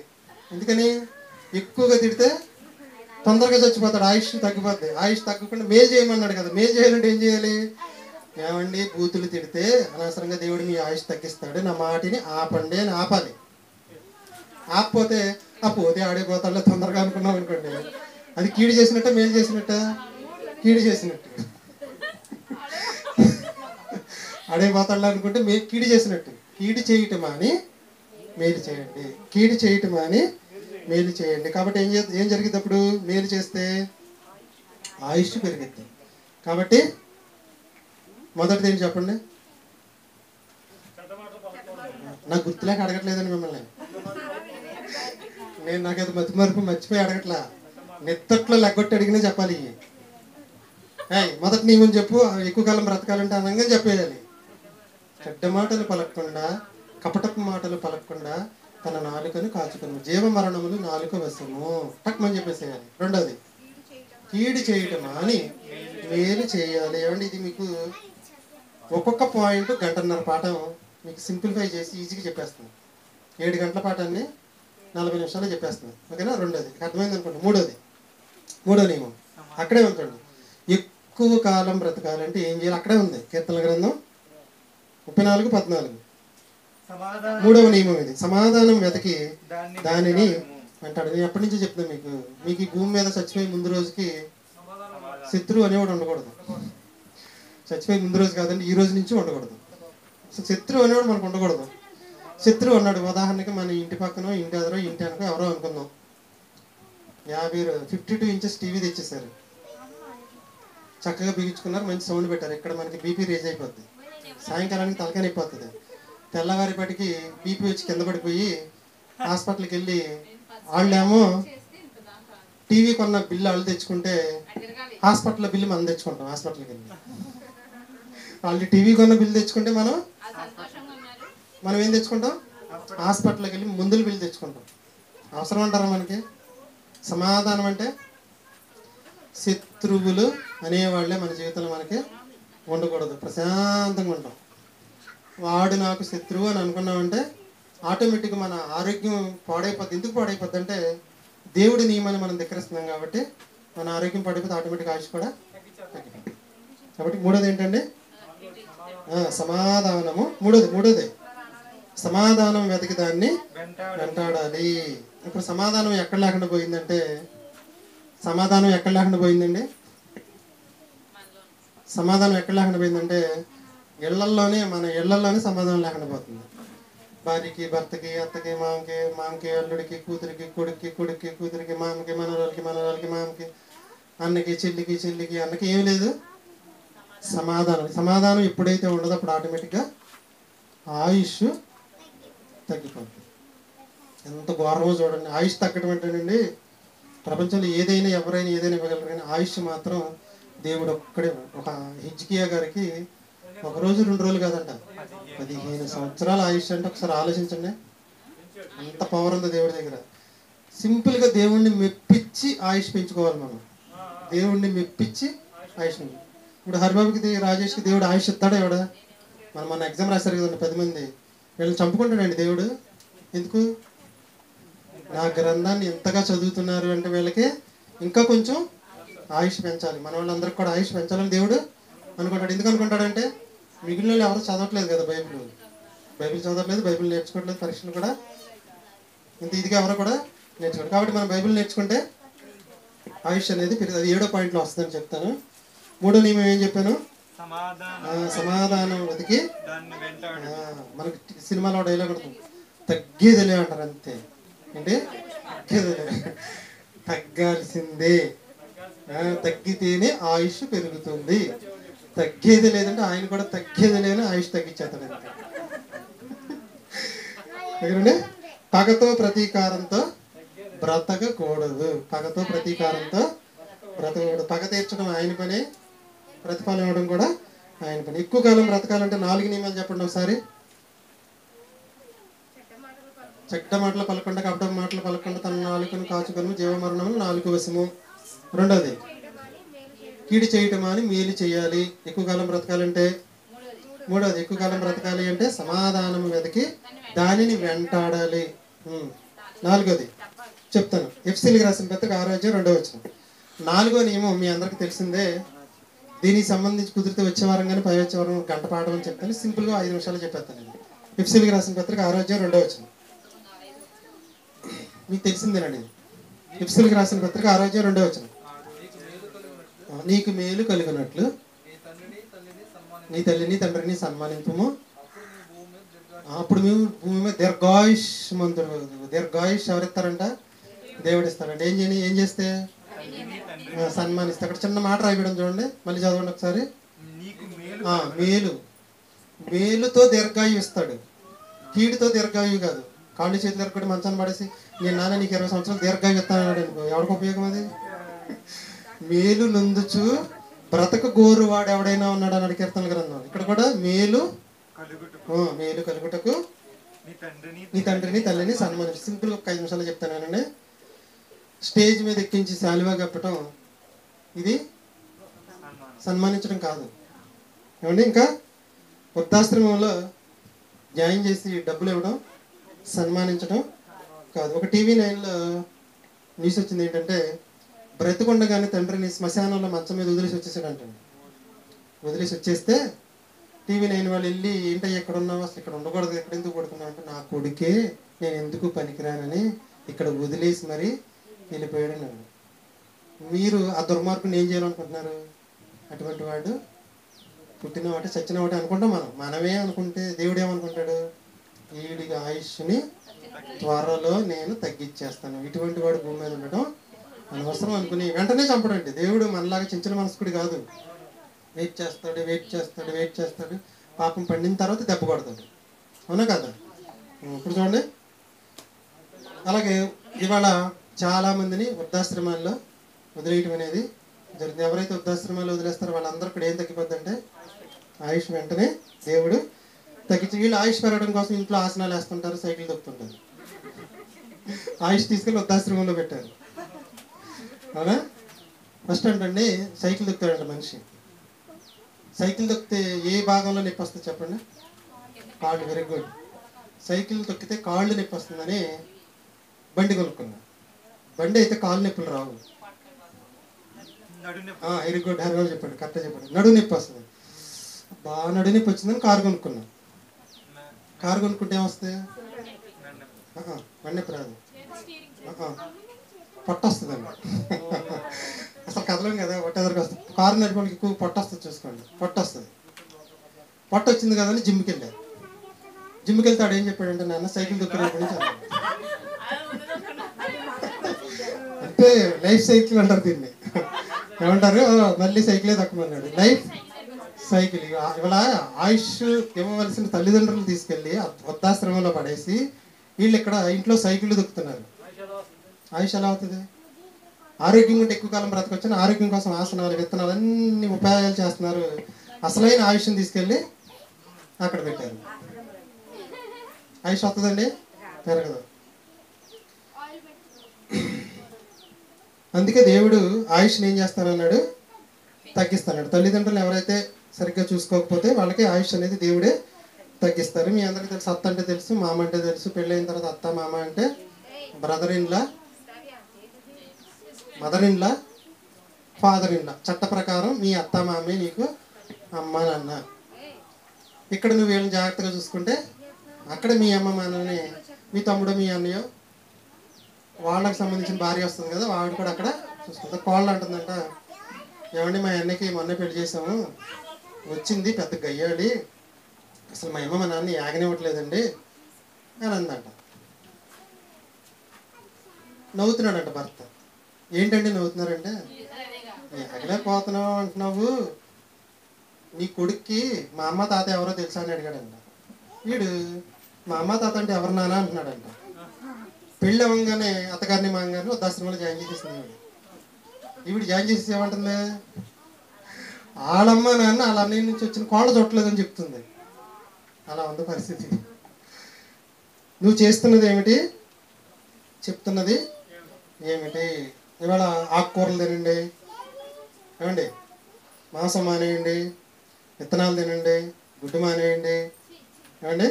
ఎందుకని? ఎక్కువగా తిడితే తొందరగా చచ్చిపోతాడు, ఆయుష్ తగ్గిపోద్ది. ఆయుష్ తగ్గకుండా మేలు చేయమన్నాడు కదా. మేలు చేయాలంటే ఏం చేయాలి? ఏమండి, బూతులు తిడితే అనవసరంగా దేవుడు మీ ఆయుష్ తగ్గిస్తాడు, నా మాటిని ఆపండి అని ఆపాలి. ఆపపోతే ఆ పోతే ఆడిపోతాడులే తొందరగా అనుకున్నాం అనుకోండి, అది కీడు చేసినట్ట మేలు చేసినట్ట? కీడు చేసినట్టు. ఆడైపోతాడులే అనుకుంటే కీడు చేసినట్టు. కీడు చేయటం అని మేలు చేయండి. కీడు చేయటం అని మేలు చేయండి. కాబట్టి ఏం జరిగింది అప్పుడు? మేలు చేస్తే ఆయుష్ పెరిగిద్ది. కాబట్టి మొదటిది ఏంటి చెప్పండి? నాకు గుర్తులేక అడగట్లేదని మిమ్మల్ని. నాకైతే మర్చిపోయి అడగట్లా. నెత్తట్లో లెగ్గొట్టి అడిగినా చెప్పాలి. మొదటి నియమం చెప్పు, ఎక్కువ కాలం బ్రతకాలంటే అనంగా చెప్పేయాలి. చెడ్డ మాటలు పలకకుండా, కపటపు మాటలు పలకకుండా తన నాలుకను కాచుకును, జీవ మరణములు నాలుక వశము టక్మని చెప్పేసేయాలి. రెండోది, కీడు చేయటం అని మేలు చేయాలి. ఏమండి, ఇది మీకు ఒక్కొక్క పాయింట్ 1.5 పాఠం మీకు సింప్లిఫై చేసి ఈజీగా చెప్పేస్తుంది. 7 గంటల పాఠాన్ని 40 నిమిషాలు చెప్పేస్తుంది. ఓకేనా? రెండోది అర్థమైంది అనుకోండి. మూడో నియమం అక్కడే ఉంచండి. ఎక్కువ కాలం బ్రతకాలంటే ఏం చేయాలి? అక్కడే ఉంది, కీర్తనల గ్రంథం 34:14. మూడవ నియమం ఇది. సమాధానం వెతకి దానిని అంటాడు. నేను ఎప్పటి నుంచో చెప్తాను మీకు ఈ భూమి మీద చచ్చిపోయే ముందు రోజుకి శత్రువు అనేవాడు ఉండకూడదు. చచ్చిపోయే ముందు రోజు కాదండి, ఈ రోజు నుంచి ఉండకూడదు. సో శత్రువు అనేవాడు మనకు ఉండకూడదు. శత్రువు అన్నాడు, ఉదాహరణకి మన ఇంటి పక్కన, ఇంటి ఎదురో, ఇంటి వెనక ఎవరో అనుకుందాం, 52 ఇంచెస్ టీవీ తెచ్చేసారు, చక్కగా బిగించుకున్నారు, మంచి సౌండ్ పెట్టారు. ఇక్కడ మనకి బీపీ రేజ్ అయిపోద్ది, సాయంకాలానికి తలకాయ అయిపోతుంది. తెల్లవారిపాటికి బీపీ వచ్చి కింద పడిపోయి హాస్పిటల్కి వెళ్ళి వాళ్ళేమో టీవీ కొన్న బిల్లు వాళ్ళు తెచ్చుకుంటే హాస్పిటల్లో బిల్లు మనం తెచ్చుకుంటాం. హాస్పిటల్కి వెళ్ళి వాళ్ళు టీవీ కొన్న బిల్లు తెచ్చుకుంటే మనం ఏం తెచ్చుకుంటాం? హాస్పిటల్కి వెళ్ళి మందుల బిల్లు తెచ్చుకుంటాం. అవసరం అంటారా మనకి? సమాధానం అంటే శత్రువులు అనేవాళ్ళే మన జీవితంలో మనకి ఉండకూడదు. ప్రశాంతంగా ఉంటాం. వాడు నాకు శత్రువు అని అనుకున్నామంటే ఆటోమేటిక్గా మన ఆరోగ్యం పాడైపోద్ది. ఎందుకు పాడైపోద్ది అంటే దేవుడి నియమాన్ని మనం ధిక్కరిస్తున్నాం కాబట్టి మన ఆరోగ్యం పాడైపోతే ఆటోమేటిక్ ఆయుష్ కూడా తగ్గిపోతుంది. కాబట్టి మూడోది ఏంటండి? సమాధానము. మూడోది సమాధానం వెతికి దాన్ని వెంటాడాలి. ఇప్పుడు సమాధానం ఎక్కడ లేకుండా పోయిందంటే సమాధానం ఎక్కడ లేకుండా పోయిందండి మన ఇళ్లలోనే సమాధానం లేకుండా పోతుంది. భార్యకి, భర్తకి, అత్తకి, మామకి, అల్లుడికి, కూతురికి, కొడుక్కి, కూతురికి, మామకి, మనవరాలకి, మామకి, అన్నకి, చెల్లికి, అన్నకి ఏమి లేదు సమాధానం ఎప్పుడైతే ఉండదో అప్పుడు ఆటోమేటిక్గా ఆయుష్ తగ్గిపోతుంది. ఎంత ఘోరమో చూడండి. ఆయుష్ తగ్గడం అంటేనండి, ప్రపంచంలో ఎవరైనా ఏదైనా ఇవ్వగలరు, కానీ ఆయుష్ మాత్రం దేవుడు ఒక్కడే. ఒక హిజ్కియా గారికి 1 రోజు 2 రోజులు కాదంట, 15 సంవత్సరాల ఆయుష్ అంటే ఒకసారి ఆలోచించండి. అంత పవర్ ఉంది దేవుడి దగ్గర. సింపుల్గా దేవుణ్ణి మెప్పించి ఆయుష్ పెంచుకోవాలి మనం. దేవుణ్ణి మెప్పించి ఆయుష్. ఇప్పుడు హరిబాబుకి, రాజేష్కి దేవుడు ఆయుష్ ఇస్తాడా? ఎవడా? మన ఎగ్జామ్ రాశారు కదండి 10 మంది. వీళ్ళని చంపుకుంటాడండి దేవుడు. ఎందుకు? నా గ్రంథాన్ని ఎంతగా చదువుతున్నారు అంటే వీళ్ళకి ఇంకా కొంచెం ఆయుష్ పెంచాలి, మన వాళ్ళందరికీ కూడా ఆయుష్ పెంచాలని దేవుడు అనుకుంటాడు. ఎందుకు అనుకుంటాడంటే మిగిలిన వాళ్ళు ఎవరు చదవట్లేదు కదా, బైబిల్ చదవట్లేదు, బైబిల్ నేర్చుకోవట్లేదు, పరీక్షలు కూడా ఇంత ఇదిగా ఎవరు కూడా నేర్చుకోండి. కాబట్టి మనం బైబిల్ నేర్చుకుంటే ఆయుష్ అనేది పెరుగుతుంది. అది 7వ పాయింట్లో వస్తుందని చెప్తాను. 3వ నియమం ఏం చెప్పాను? సమాధానం వెతికి. మనకి సినిమాలో డైలాగ్ ఉంటుంది, తగ్గేదిలే అంటారు. అంతే ఏంటి? తగ్గాల్సిందే, తగ్గితేనే ఆయుష్ పెరుగుతుంది. తగ్గేది లేదంటే ఆయన కూడా తగ్గేది లేని ఆయుష్ తగ్గించేస్తాడు. అంతే. పగతో ప్రతీకారంతో బ్రతకకూడదు. పగతో ప్రతీకారంతో బ్రతకకూడదు. పగ తీర్చడం ఆయన పని, ప్రతిఫలం ఇవ్వడం కూడా ఆయన పని. ఎక్కువ కాలం బ్రతకాలంటే 4 నియమాలు చెప్పండి ఒకసారి. చెడ్డ మాటలు పలకుండా, కపట మాటలు పలకుండా, తన నాలుకను కాచుకొని, జీవమరణము 4 వశము. 2వది కీడు చేయటం అని మేలు చేయాలి. ఎక్కువ కాలం బ్రతకాలంటే 3వది ఎక్కువ కాలం బ్రతకాలి అంటే సమాధానం వెతికి దానిని వెంటాడాలి. 4వది చెప్తాను. ఎఫెసీయులకు రాసిన పత్రిక 6:2. 4వ నియమం మీ అందరికి తెలిసిందే. దీనికి సంబంధించి కుదిరితే వచ్చే వారం కానీ పై వచ్చే వారం గంట పాఠం అని చెప్తాను. సింపుల్గా 5 నిమిషాలు చెప్పేస్తాను. ఎఫెసీయులకు రాసిన పత్రిక 6:2. మీకు తెలిసిందేనండి. ఎఫెసీయులకు రాసిన పత్రిక 6:2. నీకు మేలు కలిగినట్లు నీ తల్లిని తండ్రిని సన్మానింపము, అప్పుడు మేము భూమి మీద దీర్ఘాయుష్మంతుడు. దీర్ఘాయుష్ ఎవరిస్తారంట? దేవుడు ఇస్తారంట. ఏం చేస్తే? సన్మానిస్తే. అక్కడ చిన్న మాట రాయడం చూడండి, మళ్ళీ చదవండి ఒకసారి. మేలుతో దీర్ఘాయువు ఇస్తాడు, కీడుతో దీర్ఘాయువు కాదు. కాళ్ళు చేతులు ఎరగొట్టి మంచాన్ని పడేసి నేను నాన్న నీకు 20 సంవత్సరాలు దీర్ఘాయువు ఇస్తాను అనుకో, ఎవరికి ఉపయోగం అది? మేలు నందుచు బ్రతక గోరువాడు ఎవడైనా ఉన్నాడు అన్నాడు కీర్తన గ్రంథం. ఇక్కడ కూడా మేలు కలుగుటకు నీ తండ్రిని తల్లిని సన్మానించు. సింపుల్గా ఒక 5 నిమిషాలు చెప్తానండి. స్టేజ్ మీద ఎక్కించి శాలువా కప్పటం ఇది సన్మానించడం కాదు ఏమండి. ఇంకా వృద్ధాశ్రమంలో జాయిన్ చేసి డబ్బులు ఇవ్వడం సన్మానించడం కాదు. ఒక టీవీ 9లో న్యూస్ వచ్చింది ఏంటంటే, బ్రతికుండగానే తండ్రిని శ్మశానంలో మంచం మీద వదిలేసి వచ్చేసాడంటండి. వదిలేసి వచ్చేస్తే టీవీ 9 వాళ్ళు వెళ్ళి ఏంటయ్య ఎక్కడ ఉన్నావు, అసలు ఇక్కడ ఉండకూడదు, ఎక్కడ ఎందుకు పడుకున్నావు అంటే, నా కొడుకే నేను ఎందుకు పనికిరానని ఇక్కడ వదిలేసి మరి వెళ్ళిపోయాడు అన్నాడు. మీరు ఆ దుర్మార్గుని ఏం చేయాలనుకుంటున్నారు? అటువంటి వాడు పుట్టిన వాటి చచ్చిన వాటి అనుకుంటాం మనమే అనుకుంటే దేవుడు ఏమనుకుంటాడు? వీడికి ఆయుష్ని త్వరలో నేను తగ్గించేస్తాను, ఇటువంటి వాడు భూమి మీద ఉండటం అనవసరం అనుకుని వెంటనే చంపడండి. దేవుడు మనలాగా చించిన మనస్కుడు కాదు. వెయిట్ చేస్తాడు. పాపం పండిన తర్వాత దెబ్బ కొడతాడు. అవునా కదా? ఇప్పుడు చూడండి. అలాగే ఇవాళ చాలా మందిని వృద్ధాశ్రమాల్లో వదిలేయటం అనేది జరుగుతుంది. ఎవరైతే వృద్ధాశ్రమాల్లో వదిలేస్తారో వాళ్ళందరూ కూడా ఏం తగ్గిపోద్ది అంటే ఆయుష్ వెంటనే దేవుడు తగ్గించి, వీళ్ళు ఆయుష్ పెరగడం కోసం ఇంట్లో ఆసనాలు వేస్తుంటారు, సైకిల్ తొక్కుతుంటారు. ఆయుష్ తీసుకెళ్ళి వృద్ధాశ్రమంలో పెట్టారు. అవునా? ఫస్ట్ అంటే సైకిల్ తొక్కుతాడంట మనిషి. సైకిల్ తొక్కితే ఏ భాగంలో నొప్పి వస్తుంది చెప్పండి? కాళ్ళు. Very good. సైకిల్ తొక్కితే కాళ్ళు నొప్పి వస్తుందని బండి కొనుక్కున్నా. బండి అయితే కాళ్ళు నొప్పులు రావు. Very good. హరిగారు చెప్పండి, కరెక్ట్గా చెప్పండి. నడుము నొప్పి వస్తుంది. బాగా నడుము నొప్పి వచ్చిందని కారు కొనుక్కున్నా. కారు కొనుక్కుంటే ఏమొస్తుంది? బండి నొప్పి రాదు, పొట్ట వస్తుందండి. అసలు కదలం కదా, పొట్ట ఎదురుకు వస్తుంది. కారు నడిపడానికి ఎక్కువ పొట్ట వస్తుంది, చూసుకోండి. పొట్ట వస్తుంది. పొట్ట వచ్చింది కదా అని జిమ్కి వెళ్ళారు. జిమ్కి వెళ్తే ఆడు ఏం చెప్పాడంటే, నాన్న సైకిల్ దొక్కినప్పటి నుంచి అంటే లైఫ్ సైకిల్ అంటారు దీన్ని. ఏమంటారు? మళ్ళీ సైకిలే దక్కమన్నాడు. Life cycle. ఇవాళ ఆయుష్ ఇవ్వవలసిన తల్లిదండ్రులు తీసుకెళ్ళి వృద్ధాశ్రమంలో పడేసి వీళ్ళు ఇక్కడ ఇంట్లో సైకిల్ దొక్కుతున్నారు. ఆయుష్ ఎలా అవుతుంది? ఆరోగ్యం ఉంటే ఎక్కువ కాలం బ్రతకొచ్చని ఆరోగ్యం కోసం ఆసనాలు, విత్తనాలు అన్ని ఉపాయాలు చేస్తున్నారు. అసలైన ఆయుష్ని తీసుకెళ్ళి అక్కడ పెట్టారు. ఆయుష్ వస్తుందండి? పెరగదు. అందుకే దేవుడు ఆయుష్ని ఏం చేస్తానన్నాడు? తగ్గిస్తాడు. తల్లిదండ్రులు ఎవరైతే సరిగ్గా చూసుకోకపోతే వాళ్ళకి ఆయుష్ అనేది దేవుడే తగ్గిస్తారు. మీ అందరికీ తెలుసు, అత్త అంటే తెలుసు, మామ అంటే తెలుసు. పెళ్ళైన తర్వాత అత్త మామ అంటే brother in-law, mother in law, father in law. చట్ట ప్రకారం మీ అత్త మామే నీకు అమ్మ నాన్న. ఇక్కడ నువ్వు వీళ్ళని జాగ్రత్తగా చూసుకుంటే అక్కడ మీ అమ్మ నాన్నని, మీ తమ్ముడు మీ అన్నయ్య వాళ్ళకి సంబంధించిన భార్య వస్తుంది కదా, వాడు కూడా అక్కడ చూసుకుంటారు. కోళ్ళు అంటుందంట, ఏమండి మా అన్నయ్యకి మొన్నే పెళ్లి చేసాము, వచ్చింది పెద్ద గయ్యాడి, అసలు మా అమ్మ మా నాన్న యాగనివ్వట్లేదండి అని అందంట. నవ్వుతున్నాడంట భర్త. ఏంటండి నవ్వుతున్నారంటే, యాగలేకపోతున్నావు అంటున్నావు, నీ కొడుక్కి మా అమ్మ తాత ఎవరో తెలుసా అని అడిగాడంట. వీడు మా అమ్మ తాత అంటే ఎవరు నానా అంటున్నాడంట. పెళ్ళి అవ్వగానే అత్తగారిని మామగారిని వృద్ధాశ్రమంలో జాయిన్ చేసేసింది. ఈవిడ జాయిన్ చేసేసి ఏమంటుంది, వాళ్ళమ్మ నాన్న వాళ్ళ అన్నయ్య నుంచి వచ్చిన కోళ్ళ చూడలేదని చెప్తుంది. అలా ఉంది పరిస్థితి. నువ్వు చేస్తున్నది ఏమిటి, చెప్తున్నది ఏమిటి? ఇవాళ ఆకుకూరలు తినండి, ఏమండి, మాంసం మానేయండి, విత్తనాలు తినండి, గుడ్డు మానేయండి, ఏమండి,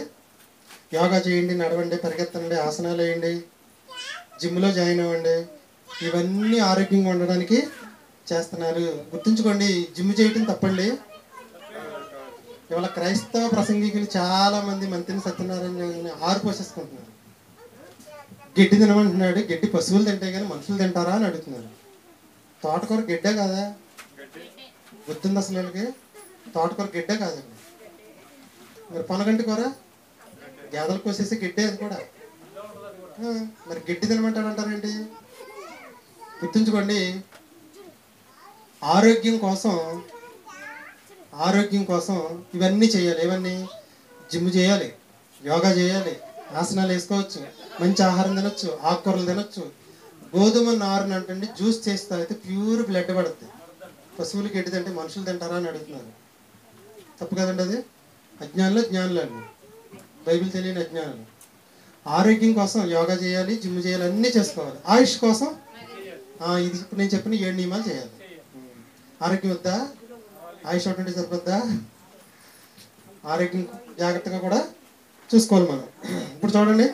యోగా చేయండి, నడవండి, పరిగెత్తండి, ఆసనాలు వేయండి, జిమ్లో జాయిన్ అవ్వండి. ఇవన్నీ ఆరోగ్యంగా ఉండడానికి చేస్తున్నారు. గుర్తుంచుకోండి, జిమ్ చేయటం తప్పండి. ఇవాళ క్రైస్తవ ప్రసంగికులు చాలామంది మంత్రిని సత్యనారాయణ ఆరు పోషిస్తుంటున్నారు. గడ్డి తినమంటున్నాడు, గడ్డి పశువులు తింటాయి కానీ మనుషులు తింటారా అని అడుగుతున్నారు. తోటకూర గిడ్డే కాదా? గుర్తుంది అసలు వీళ్ళకి? తోటకూర గిడ్డే కాదండి. మరి పొనగంటి కూర గేదలు కోసేసి గిడ్డే, అది కూడా. మరి గిడ్డి తినమంటాడు అంటారేంటి? గుర్తుంచుకోండి, ఆరోగ్యం కోసం ఇవన్నీ చేయాలి. ఇవన్నీ జిమ్ చేయాలి, యోగా చేయాలి, ఆసనాలు వేసుకోవచ్చు, మంచి ఆహారం తినొచ్చు, ఆకుకూరలు తినొచ్చు. గోధుమ నారుని అంటే జ్యూస్ చేసి తాగితే ప్యూర్ బ్లడ్ పడుతుంది. పశువులు గడ్డి తింటే మనుషులు తింటారా అని అడుగుతున్నారు. తప్పు కదండి అది. అజ్ఞానులు అండి, బైబిల్ తెలియని అజ్ఞానులు. ఆరోగ్యం కోసం యోగా చేయాలి, జిమ్ చేయాలి, అన్నీ చేసుకోవాలి. ఆయుష్ కోసం ఇది ఇప్పుడు నేను చెప్పిన 7 నియమాలు చేయాలి. ఆరోగ్యం వద్దా? ఆయుష్ ఒకటి సరిపోద్దా? ఆరోగ్యం జాగ్రత్తగా కూడా చూసుకోవాలి మనం. ఇప్పుడు చూడండి,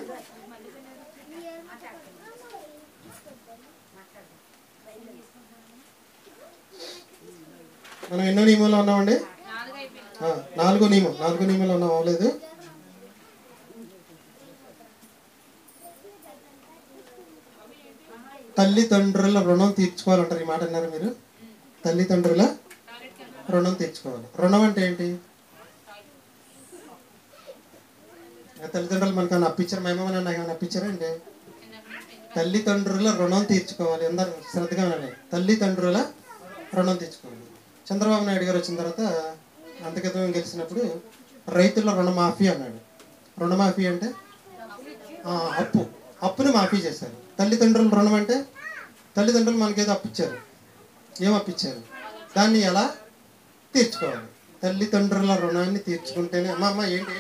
మనం ఎన్నో నియమాలు ఉన్నామండి? 4 నియమాలు ఉన్నాం. అవ్వలేదు. తల్లిదండ్రుల రుణం తీర్చుకోవాలంటారు. ఈ మాట అన్నారు మీరు? తల్లిదండ్రుల రుణం తీర్చుకోవాలి. రుణం అంటే ఏంటి? తల్లిదండ్రులు మనకన్నా అప్పించారు, మేమేమో నన్ను అప్పించారండి. తల్లిదండ్రుల రుణం తీర్చుకోవాలి. అందరూ శ్రద్ధగా ఉండాలి. తల్లిదండ్రుల రుణం తీర్చుకోవాలి. చంద్రబాబు నాయుడు గారు వచ్చిన తర్వాత అంతకితం గెలిచినప్పుడు రైతుల రుణమాఫీ అన్నాడు. రుణమాఫీ అంటే అప్పుని మాఫీ చేశారు. తల్లిదండ్రుల రుణం అంటే తల్లిదండ్రులు మనకేదో అప్పిచ్చారు. ఏం అప్పిచ్చారు? దాన్ని ఎలా తీర్చుకోవాలి? తల్లిదండ్రుల రుణాన్ని తీర్చుకుంటేనే ఏంటి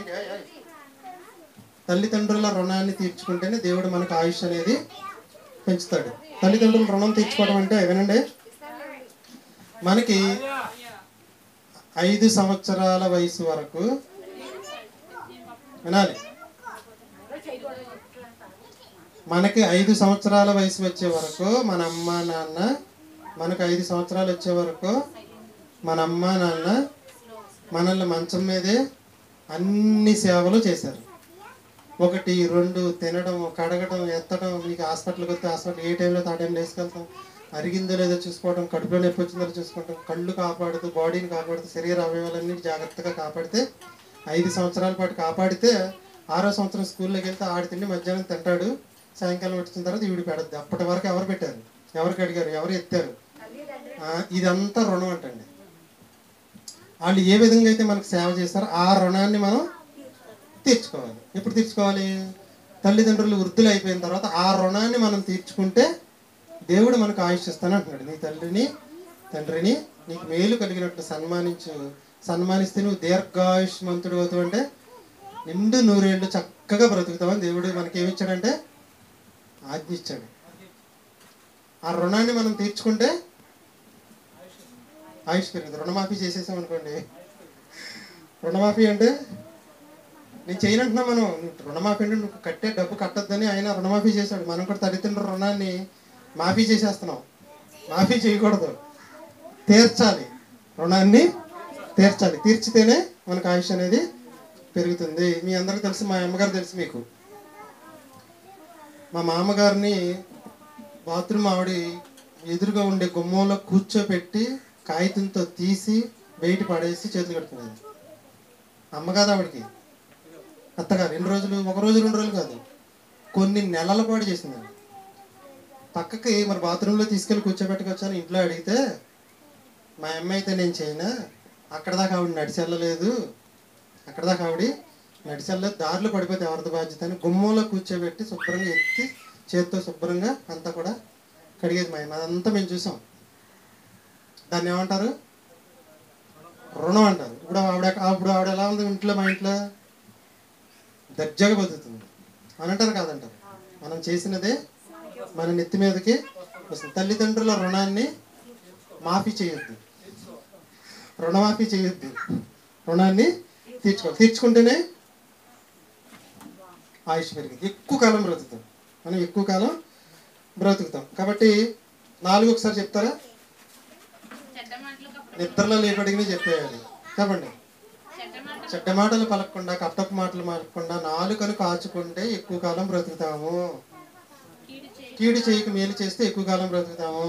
తల్లిదండ్రుల రుణాన్ని తీర్చుకుంటేనే దేవుడు మనకు ఆయుష్ అనేది పెంచుతాడు. తల్లిదండ్రుల రుణం తీర్చుకోవడం అంటే వినండి, మనకి 5 సంవత్సరాల వయసు వరకు వినాలి. మనకి 5 సంవత్సరాల వయసు వచ్చే వరకు మన అమ్మ నాన్న, మనకు 5 సంవత్సరాలు వచ్చే వరకు మన అమ్మ నాన్న మనల్ని మంచం మీదే అన్ని సేవలు చేశారు. 1, 2 తినడం, కడగడం, ఎత్తడం, మీకు హాస్పిటల్కి వస్తే హాస్పిటల్ ఏ టైంలో ఆ టైంలో వేసుకెళ్తాం, అరిగిందో లేదో చూసుకోవడం, కడుపులో నొప్పి వచ్చిందో చూసుకోవడం, కళ్ళు కాపాడుతూ, బాడీని కాపాడుతూ, శరీర అవయవాలన్నీ జాగ్రత్తగా కాపాడితే 5 సంవత్సరాల పాటు కాపాడితే 6వ సంవత్సరం స్కూల్లోకి వెళ్తే ఆడి తిండి మధ్యాహ్నం తింటాడు, సాయంకాలం వచ్చిన తర్వాత ఈవిడి పెడద్ది. అప్పటి వరకు ఎవరు పెట్టారు? ఎవరికి అడిగారు? ఎవరు ఎత్తారు? ఇదంతా రుణం అంటండి. వాళ్ళు ఏ విధంగా అయితే మనకు సేవ చేస్తారో ఆ రుణాన్ని మనం తీర్చుకోవాలి. ఎప్పుడు తీర్చుకోవాలి? తల్లిదండ్రులు వృద్ధులు అయిపోయిన తర్వాత ఆ రుణాన్ని మనం తీర్చుకుంటే దేవుడు మనకు ఆయుష్ ఇస్తాను అంటున్నాడు. నీ తండ్రిని నీకు మేలు కలిగినట్లు సన్మానిస్తే నువ్వు దీర్ఘాయుష్మంతుడు అవుతావు. అంటే నిండు 100 ఏళ్ళు చక్కగా బ్రతుకుతావని దేవుడు మనకి ఏమిచ్చాడంటే ఆజ్ఞ ఇచ్చాడు. ఆ రుణాన్ని మనం తీర్చుకుంటే ఆయుష్ పెరుగుతుంది. రుణమాఫీ చేసేసాం అనుకోండి. రుణమాఫీ అంటే నేను చేయనంటున్నా. మనం రుణమాఫీ అంటే నువ్వు కట్టే డబ్బు కట్టొద్దని ఆయన రుణమాఫీ చేశాడు. మనం కూడా తల్లిదండ్రుల రుణాన్ని మాఫీ చేసేస్తున్నాం. మాఫీ చేయకూడదు, తీర్చాలి. రుణాన్ని తీర్చాలి. తీర్చితేనే మనకు ఆయుష్ అనేది పెరుగుతుంది. మీ అందరికి తెలుసు, మా అమ్మగారు తెలుసు మీకు. మా మామగారిని బాత్రూమ్ ఆవిడ ఎదురుగా ఉండే గుమ్మంలో కూర్చోపెట్టి కాగితంతో తీసి బయట పడేసి చేతులు కడుతున్నది. అమ్మ కాదు ఆవిడకి, అత్తగారు. 2 రోజులు, 1 రోజు 2 రోజులు కాదు, కొన్ని నెలల పాటు చేసింది. పక్కకి మరి బాత్రూంలో తీసుకెళ్ళి కూర్చోబెట్టుకొచ్చాను. ఇంట్లో అడిగితే మా అమ్మ అయితే నేను చేయనా, అక్కడ దాకా ఆవిడ నడిచి వెళ్ళలేదు, అక్కడ దాకా ఆవిడ నడిచి వెళ్ళలేదు, దారిలో పడిపోతే ఎవరిది బాధ్యత అని గుమ్మంలో కూర్చోబెట్టి శుభ్రంగా ఎత్తి చేతితో శుభ్రంగా అంతా కూడా కడిగేది మా అమ్మ. అదంతా మేము చూసాం. దాన్ని ఏమంటారు? రుణం అంటారు. ఇప్పుడు ఆవిడ ఎలా ఉంది ఇంట్లో? మా ఇంట్లో దర్జాగా బతుకుతుంది అని అంటారు కాదంటారు. మనం చేసినదే మన నెత్తి మీదకి వస్తుంది. తల్లిదండ్రుల రుణాన్ని మాఫీ చేయొద్దు, రుణమాఫీ చేయొద్దు. రుణాన్ని తీర్చుకుంటేనే ఆయుష్ పెరిగింది. ఎక్కువ కాలం బ్రతుకుతాం మనం, ఎక్కువ కాలం బ్రతుకుతాం. కాబట్టి 4 ఒకసారి చెప్తారా? నిద్రలో లేపడిగిన చెప్పేయాలి. చెప్పండి. చెడ్డ మాటలు పలకకుండా, కపటపు మాటలు పలకకుండా నాలుకను కాచుకుంటే ఎక్కువ కాలం బ్రతుకుతాము. కీడు చేయకు మేలు చేస్తే ఎక్కువ కాలం బ్రతుకుతాము.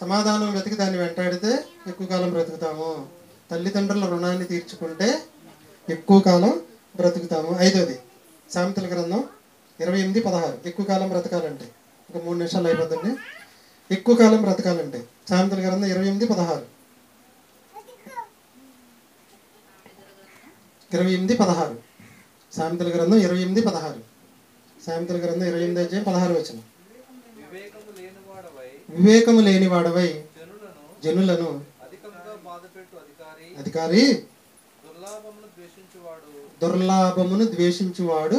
సమాధానం వెతికి దాన్ని వెంటాడితే ఎక్కువ కాలం బ్రతుకుతాము. తల్లిదండ్రుల రుణాన్ని తీర్చుకుంటే ఎక్కువ కాలం బ్రతుకుతాము. 5వది సామెతల గ్రంథం 28:16. ఎక్కువ కాలం బ్రతకాలంటే, ఇంకా 3 నిమిషాలు అయిపోతుంది. ఎక్కువ కాలం బ్రతకాలంటే సామెతల గ్రంథం 28:16. 28:16. సామెతల గ్రంథం 28:16. సామెతల గ్రంథం 28:16. వివేకము లేనివాడవై జనులను అధికారి దుర్లాభమును ద్వేషించువాడు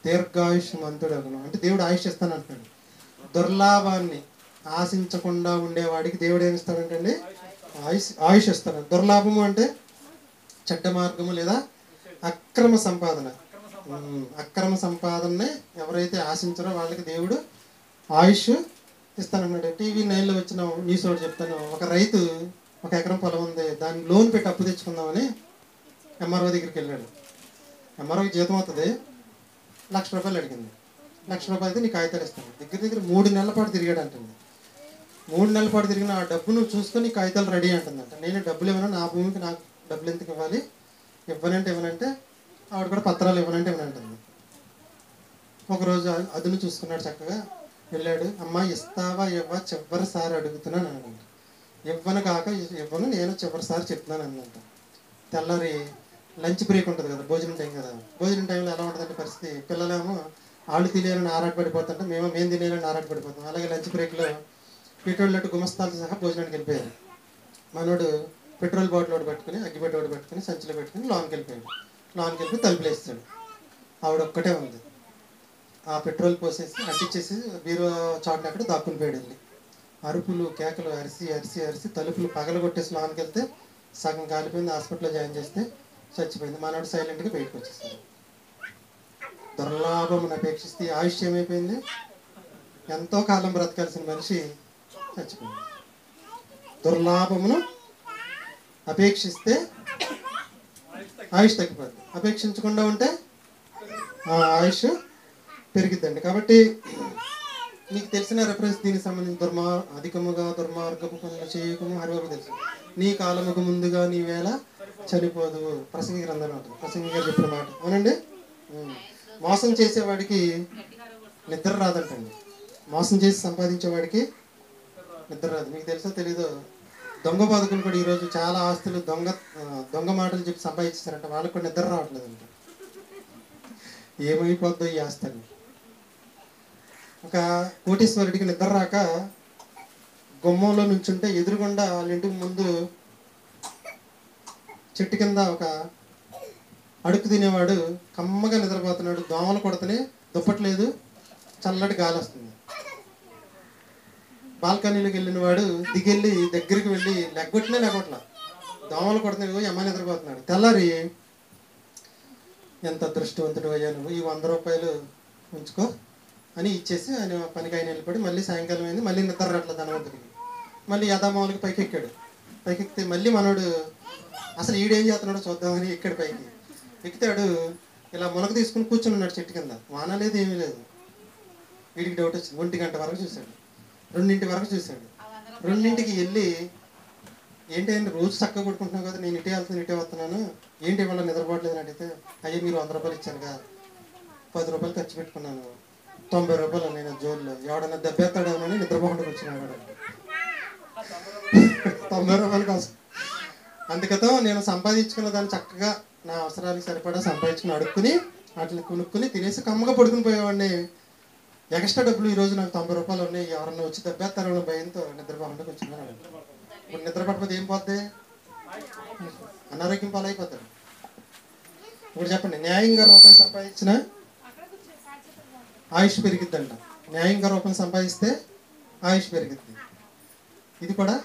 దీర్ఘాయుష్మంతుడగును. అంటే దేవుడు ఆయుష్ ఇస్తాను అంటున్నాడు. దుర్లాభాన్ని ఆశించకుండా ఉండేవాడికి దేవుడు ఏమి ఇస్తాడంటే ఆయుష్ ఇస్తాడు. దుర్లాభము అంటే చెడ్డ మార్గము లేదా అక్రమ సంపాదన. అక్రమ సంపాదనని ఎవరైతే ఆశించారో వాళ్ళకి దేవుడు ఆయుష్ ఇస్తానన్నాడు. టీవీ 9లో వచ్చిన న్యూస్ ఒకటి చెప్తాను. ఒక రైతు 1 ఎకరం పొలం ఉంది, దాన్ని లోన్ పెట్టి అప్పు తెచ్చుకుందామని ఎంఆర్ఓ దగ్గరికి వెళ్ళాడు. ఎంఆర్ఓకి జీతం అవుతుంది, ₹1,00,000 అడిగింది. ₹1,00,000 అయితే నీ కాగితాలు ఇస్తాను. దగ్గర 3 నెలల పాటు తిరిగాడు అంటుంది. 3 నెలల పాటు తిరిగిన ఆ డబ్బు నువ్వు చూసుకొని నీ కాగితాలు రెడీ అంటుందంట. నేను డబ్బులు ఇవ్వను, నా భూమికి నాకు డబ్బులు ఎందుకు ఇవ్వాలి, ఇవ్వనంటే ఆవిడ కూడా పత్రాలు ఇవ్వనంటే ఇవ్వనంటుంది. ఒకరోజు అదును చూసుకున్నాడు, చక్కగా వెళ్ళాడు. అమ్మ ఇస్తావా ఇవ్వ, చివరిసారి అడుగుతున్నాను అనంట. ఇవ్వను కాక ఇవ్వను, నేను చివరిసారి చెప్తున్నాను అన్నంట. తెల్లారి లంచ్ బ్రేక్ ఉంటుంది కదా, భోజనం టైం కదా. భోజనం టైంలో ఎలా ఉంటుందంటే పరిస్థితి, పిల్లలేమో వాళ్ళు తినేయాలని ఆరాటపడిపోతుంటే మేము తినేయాలని ఆరాటపడిపోతాం. అలాగే లంచ్ బ్రేక్లో పెట్రోల్ లట్టు గుమస్తాలతో సహా భోజనానికి వెళ్ళిపోయారు. మనోడు పెట్రోల్ బాటిల్ ఒకటి పట్టుకుని, అగ్గిపెట్టి ఒకటి పట్టుకుని, సంచిలో పెట్టుకుని లోన్కి వెళ్ళిపోయాడు. లోన్కి వెళ్ళి తలుపులు వేస్తాడు. ఆవిడ ఒక్కటే ఉంది. ఆ పెట్రోల్ పోసేసి అంటించేసి బీరో చాటుని అక్కడ దాక్కుని పోయాడు. వెళ్ళి అరుపులు కేకలు, అరిసి అరిసి అరిసి తలుపులు పగల కొట్టేసి లోన్కి వెళ్తే సగం కాలిపోయింది. హాస్పిటల్లో జాయిన్ చేస్తే చచ్చిపోయింది. మనోడు సైలెంట్గా బయటకు వచ్చేసాడు. దుర్లాభమును అపేక్షిస్తే ఆయుష్ ఏమైపోయింది? ఎంతో కాలం బ్రతకాల్సిన మనిషి చచ్చిపోయింది. దుర్లాభమును అపేక్షిస్తే ఆయుష్ తగ్గిపోద్ది, అపేక్షించకుండా ఉంటే ఆయుష్ పెరిగిద్దండి. కాబట్టి నీకు తెలిసిన రెఫరెన్స్ దీనికి సంబంధించి అధికముగా దుర్మార్గపు పనులు చేయకము హరిబాబు తెలుసు. నీ కాలముకు ముందుగా నీ వేళ చనిపోదు. ప్రసంగి గ్రంథంలో ఉంటుంది. ప్రసంగి గారు చెప్పిన మాట అవునండి. మోసం చేసేవాడికి నిద్ర రాదంటండి. మోసం చేసి సంపాదించేవాడికి నిద్ర రాదు. మీకు తెలుసో తెలీదో, దొంగ బాధకులు కూడా ఈరోజు చాలా ఆస్తులు దొంగ మాటలు చెప్పి సంపాదించారంట. వాళ్ళకి కూడా నిద్ర రావట్లేదంట. ఏమైపోద్దో ఈ ఆస్తి అని. ఒక కోటీశ్వరుడికి నిద్ర రాక గుమ్మంలో నుంచుంటే ఎదురుగుండా వాళ్ళ ఇంటికి ముందు చెట్టు కింద ఒక అడుక్కు తినేవాడు కమ్మగా నిద్రపోతున్నాడు. దోమలు కొడుతూనే దుప్పట్లేదు, చల్లటి గాలి వస్తుంది. బాల్కనీలోకి వెళ్ళిన వాడు దిగెళ్ళి దగ్గరికి వెళ్ళి లెగ్గొట్టినా లేకొట్లా దోమలు కొడుతున్నాడు, అమ్మ నిద్రపోతున్నాడు. తెల్లారి ఎంత అదృష్టవంతుడు అయ్యా నువ్వు, ఈ 100 రూపాయలు ఉంచుకో అని ఇచ్చేసి ఆయన పనికి ఆయన వెళ్ళిపోయి మళ్ళీ సాయంకాలం అయింది, మళ్ళీ నిద్ర రాట్ల ధనవంతుడికి. మళ్ళీ యథామావులకి పైకి ఎక్కాడు. పైకి ఎక్కితే మళ్ళీ మనోడు అసలు ఈడేం చేస్తున్నాడో చూద్దామని ఎక్కాడు పైకి. ఎక్కితాడు, ఇలా మునగ తీసుకుని కూర్చుని ఉన్నాడు చెట్టు కింద. వాన లేదు, ఏమీ లేదు. వీడికి డౌట్ వచ్చింది. 1 గంట వరకు చూశాడు, 2 వరకు చూశాడు. 2కి వెళ్ళి ఏంటి రోజు చక్కగా కొట్టుకుంటున్నావు కదా, నేను ఇటే వెళ్తాను ఇటే వస్తున్నాను, ఏంటి ఇవాళ నిద్రపోవట్లేదు అని అడిగితే, అయ్యే మీరు 100 రూపాయలు ఇచ్చారుగా, 10 రూపాయలు ఖర్చు పెట్టుకున్నాను, 90 రూపాయలు నేను జోల్లో, ఎవడన్నా దెబ్బేస్తాడేమని నిద్రపోకుండా కూర్చున్నాడు. 90 రూపాయల కోసం. అందుకతో నేను సంపాదించుకున్న దాన్ని చక్కగా నా అవసరానికి సరిపడా సంపాదించుకుని అడుక్కుని వాటిని కొనుక్కుని తినేసి కమ్మగా పడుకుని పోయేవాడిని. ఎక్స్ట్రా డబ్బులు ఈరోజు నాకు 90 రూపాయలు ఉన్నాయి, ఎవరన్నా వచ్చి దెబ్బేస్తారన్న భయంతో నిద్రపోకుండా కూర్చున్నాను. ఇప్పుడు నిద్ర పడిపోతే ఏం పోద్ది? అనారోగ్యం పాలైపోతాడు. ఇప్పుడు చెప్పండి, న్యాయంగా రూపాయి సంపాదించిన ఆయుష్ పెరిగిద్దంట. న్యాయంగా రూపాయలు సంపాదిస్తే ఆయుష్ పెరిగిద్ది. ఇది కూడా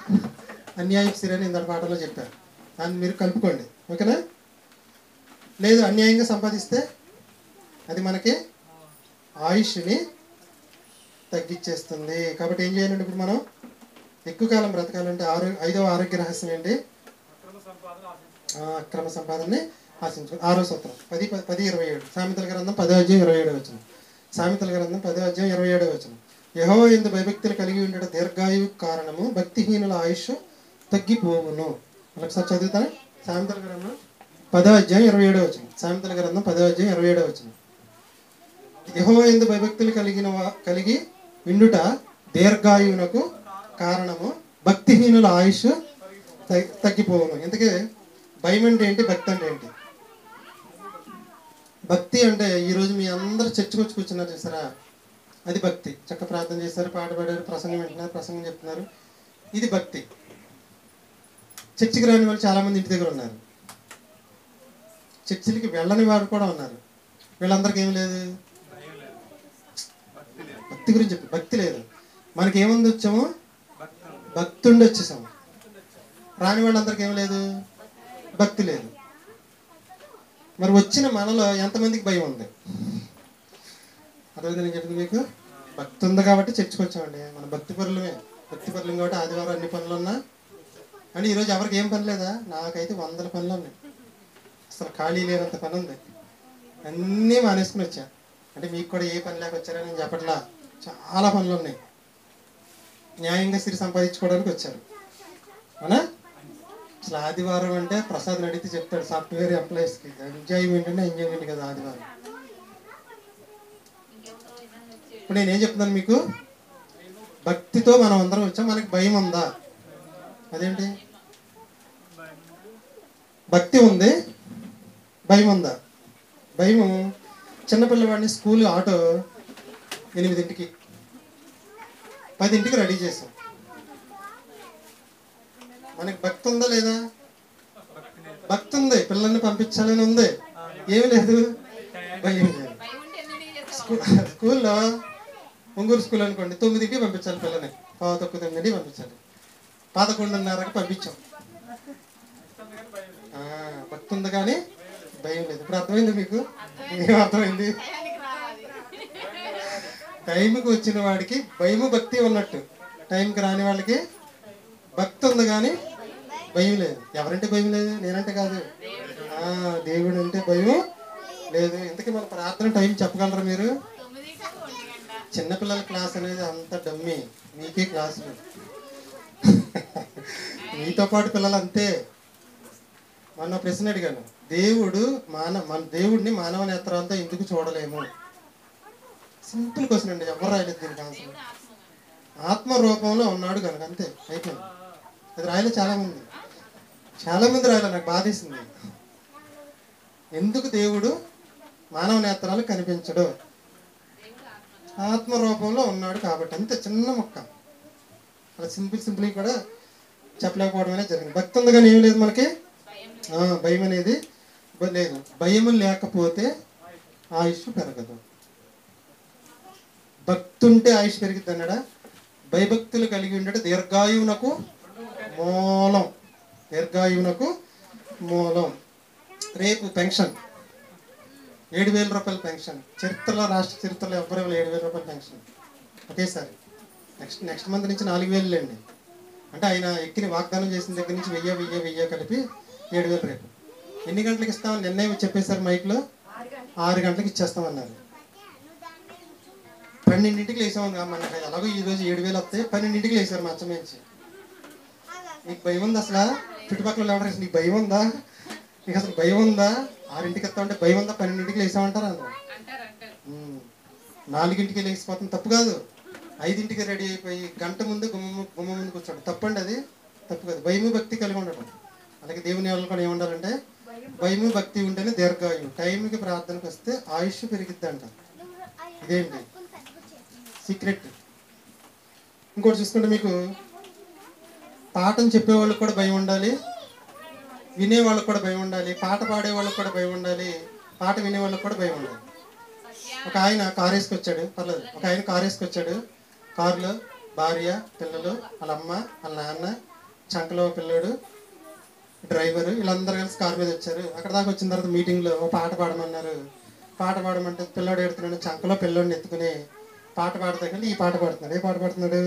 అన్యాయపు సిరి అని ఇందటి పాటలో చెప్పారు. దాన్ని మీరు కలుపుకోండి, ఓకేనా? లేదు, అన్యాయంగా సంపాదిస్తే అది మనకి ఆయుష్ని తగ్గించేస్తుంది. కాబట్టి ఏం చేయాలంటే ఇప్పుడు మనం ఎక్కువ కాలం బ్రతకాలంటే 5వ ఆరోగ్య రహస్యం ఏంటి? అక్రమ సంపాదనని ఆశించుకో. 6వ సూత్రం 10:27 సామెతల గ్రంథం 10వ అధ్యాయం 27వ వచనం. సామెతల గ్రంథం 10వ అధ్యాయం 27వ వచనం. యెహోవా యందు భయభక్తులు కలిగి ఉండడం దీర్ఘాయువు కారణము, భక్తిహీనుల ఆయుష్ తగ్గిపోవును. ఒకసారి చదువుతాను. సామెతల గ్రంథం 10వ అధ్యాయం 27వ వచనం. సామెతల గ్రంథం 10వ అధ్యాయం 27వ వచనం. యెహోవా యందు భయభక్తులు కలిగి ఉండుట దీర్ఘాయువునకు కారణము, భక్తిహీనుల ఆయుష్ తగ్గిపోవును. ఇంతకీ భయం అంటే ఏంటి, భక్తి అంటే ఏంటి? భక్తి అంటే ఈరోజు మీ అందరూ చర్చకు వచ్చి కూర్చున్నారు చూసారా, అది భక్తి. చక్క ప్రార్థన చేశారు, పాట పాడారు, ప్రసంగం వింటున్నారు, ప్రసంగం చెప్తున్నారు, ఇది భక్తి. చర్చికి రాని వాళ్ళు చాలామంది ఇంటి దగ్గర ఉన్నారు, చర్చిలకి వెళ్ళని వారు కూడా ఉన్నారు. వీళ్ళందరికీ ఏం లేదు, భక్తి గురించి చెప్పి భక్తి లేదు. మనకి ఏముంది, వచ్చాము భక్తి ఉండి వచ్చేసాము. రాని వాళ్ళందరికీ ఏం లేదు, భక్తి లేదు. మరి వచ్చిన మనలో ఎంతమందికి భయం ఉంది? అర్థమైంది నేను చెప్పింది మీకు? భక్తి ఉంది కాబట్టి చర్చకు వచ్చామండి. మన భక్తి పరులమే, భక్తి పరులం కాబట్టి ఆదివారం అన్ని పనులు ఉన్నా. అంటే ఈరోజు ఎవరికి ఏం పని లేదా? నాకైతే 100 పనులు ఉన్నాయి, అసలు ఖాళీ లేనంత పని ఉంది. అన్నీ మానేసుకుని వచ్చా. అంటే మీకు కూడా ఏ పని లేక వచ్చారని నేను చెప్పట్లా, చాలా పనులు ఉన్నాయి. న్యాయంగా సిరి సంపాదించుకోవడానికి వచ్చారు, అవునా? అసలు ఆదివారం అంటే ప్రసాద్ అడిగితే చెప్తాడు, సాఫ్ట్వేర్ ఎంప్లాయీస్కి ఎంజాయ్మెంట్ అంటే ఎంజాయ్మెంట్ కదా ఆదివారం. ఇప్పుడు నేనేం చెప్తున్నాను మీకు, భక్తితో మనం అందరం వచ్చాం. మనకి భయం ఉందా? అదేంటి? భక్తి ఉంది, భయం ఉందా? భయము, చిన్నపిల్లవాడిని స్కూల్ ఆటో 8కి 10కి రెడీ చేసాం. మనకి భక్తి ఉందా లేదా? భక్తి ఉంది, పిల్లల్ని పంపించాలని ఉంది, ఏమి లేదు, భయం లేదు. స్కూల్లో ఒంగూరు స్కూల్ అనుకోండి, 9కి పంపించాలి పిల్లని, 9:15 పంపించాలి, 11:30కి పంపించాం. భక్తి ఉంది కానీ భయం లేదు. ఇప్పుడు అర్థమైంది మీకు? ఏం అర్థమైంది? టైంకి వచ్చిన వాడికి భయము భక్తి ఉన్నట్టు, టైంకి రాని వాళ్ళకి భక్తి ఉంది కానీ భయం లేదు. ఎవరంటే భయం లేదు? నేనంటే కాదు, దేవుడు అంటే భయం లేదు. ఇంతకీ మన ప్రార్థన టైం చెప్పగలరా మీరు? చిన్నపిల్లల క్లాస్ అనేది అంత డమ్మి, మీకే క్లాసులు. మీతో పాటు పిల్లలు అంతే. మొన్న ప్రశ్న అడిగాను, మన దేవుడిని మానవ నేత్రాలతో ఎందుకు చూడలేము? సింపుల్ క్వశ్చన్ అండి, ఎవరు రాయలేదు దీనికి ఆన్సర్. ఆత్మ రూపంలో ఉన్నాడు కనుక, అంతే, అయిపోయింది. అది రాయలే చాలా మంది రాయలే. నాకు బాధేసింది, ఎందుకు దేవుడు మానవ నేత్రాలు కనిపించడు? ఆత్మ రూపంలో ఉన్నాడు కాబట్టి, అంతే, చిన్న మొక్క. అలా సింపుల్ కూడా చెప్పలేకపోవడం అనేది జరిగింది. భక్తి ఉంది కానీ ఏం లేదు మనకి, భయం అనేది లేదు. భయం లేకపోతే ఆయుష్ పెరగదు. భక్తి ఉంటే ఆయుష్ పెరిగిద్ది అన్నాడా? భయభక్తులు కలిగి ఉండడం దీర్ఘాయువునకు మూలం. దీర్ఘాయువునకు మూలం. రేపు పెన్షన్ 7,000 రూపాయల పెన్షన్. చరిత్రలో, రాష్ట్ర చరిత్రలో ఎవరు 7,000 రూపాయల పెన్షన్ ఒకేసారి. నెక్స్ట్ మంత్ నుంచి 4,000 అండి. అంటే ఆయన ఎక్కిన వాగ్దానం చేసిన దగ్గర నుంచి 1000 కలిపి 7,000 రేపు. ఎన్ని గంటలకు ఇస్తామని నిర్ణయం చెప్పేశారు మైక్లో? 6 గంటలకు ఇచ్చేస్తామన్నారు. 12ంటికి లేసామని మనకి ఎలాగో ఈరోజు 7,000 వస్తాయి. 12ంటికి లేసారు మంచం నుంచి. నీకు భయం ఉందా అసలు? చుట్టుపక్కల ఎవరు నీకు భయం ఉందా? నీకు అసలు భయం ఉందా? 6ంటికి ఇస్తామంటే భయం ఉందా? 12ంటికి లేసామంటారు అందరూ. 4ంటికి లేచిపోతాం తప్పు కాదు. 5ంటికి రెడీ అయిపోయి గంట ముందు గుమ్మ ముందు కూర్చోండి తప్పండి. అది తప్పు కాదు. భయము భక్తి కలిగి ఉండడం. అలాగే దేవుని వాళ్ళు కూడా ఏముండాలంటే భయము భక్తి ఉంటేనే దీర్ఘాయువు. టైంకి ప్రార్థనకు వస్తే ఆయుష్ పెరిగిద్ది అంట. ఇదేంటి సీక్రెట్. ఇంకోటి చూసుకుంటే మీకు పాఠం చెప్పేవాళ్ళకి కూడా భయం ఉండాలి, వినేవాళ్ళకి కూడా భయం ఉండాలి, పాట పాడేవాళ్ళకి కూడా భయం ఉండాలి, పాట వినేవాళ్ళకి కూడా భయం ఉండాలి. ఒక ఆయన కారు వేసుకొచ్చాడు, పర్లేదు, ఒక ఆయన కారు వేసుకొచ్చాడు. కారులో భార్య, పిల్లలు, వాళ్ళ అమ్మ, వాళ్ళ నాన్న, చంకలో పిల్లడు, డ్రైవరు, వీళ్ళందరూ కలిసి కారు మీద వచ్చారు. అక్కడ దాకా వచ్చిన తర్వాత మీటింగ్లో ఒక పాట పాడమన్నారు. పాట పాడమంటే పిల్లాడు ఎడుతున్నాడు, చంకలో పిల్లోడిని ఎత్తుకుని పాట పాడతాకండి ఈ పాట పాడుతున్నాడు. ఏ పాట పాడుతున్నాడు?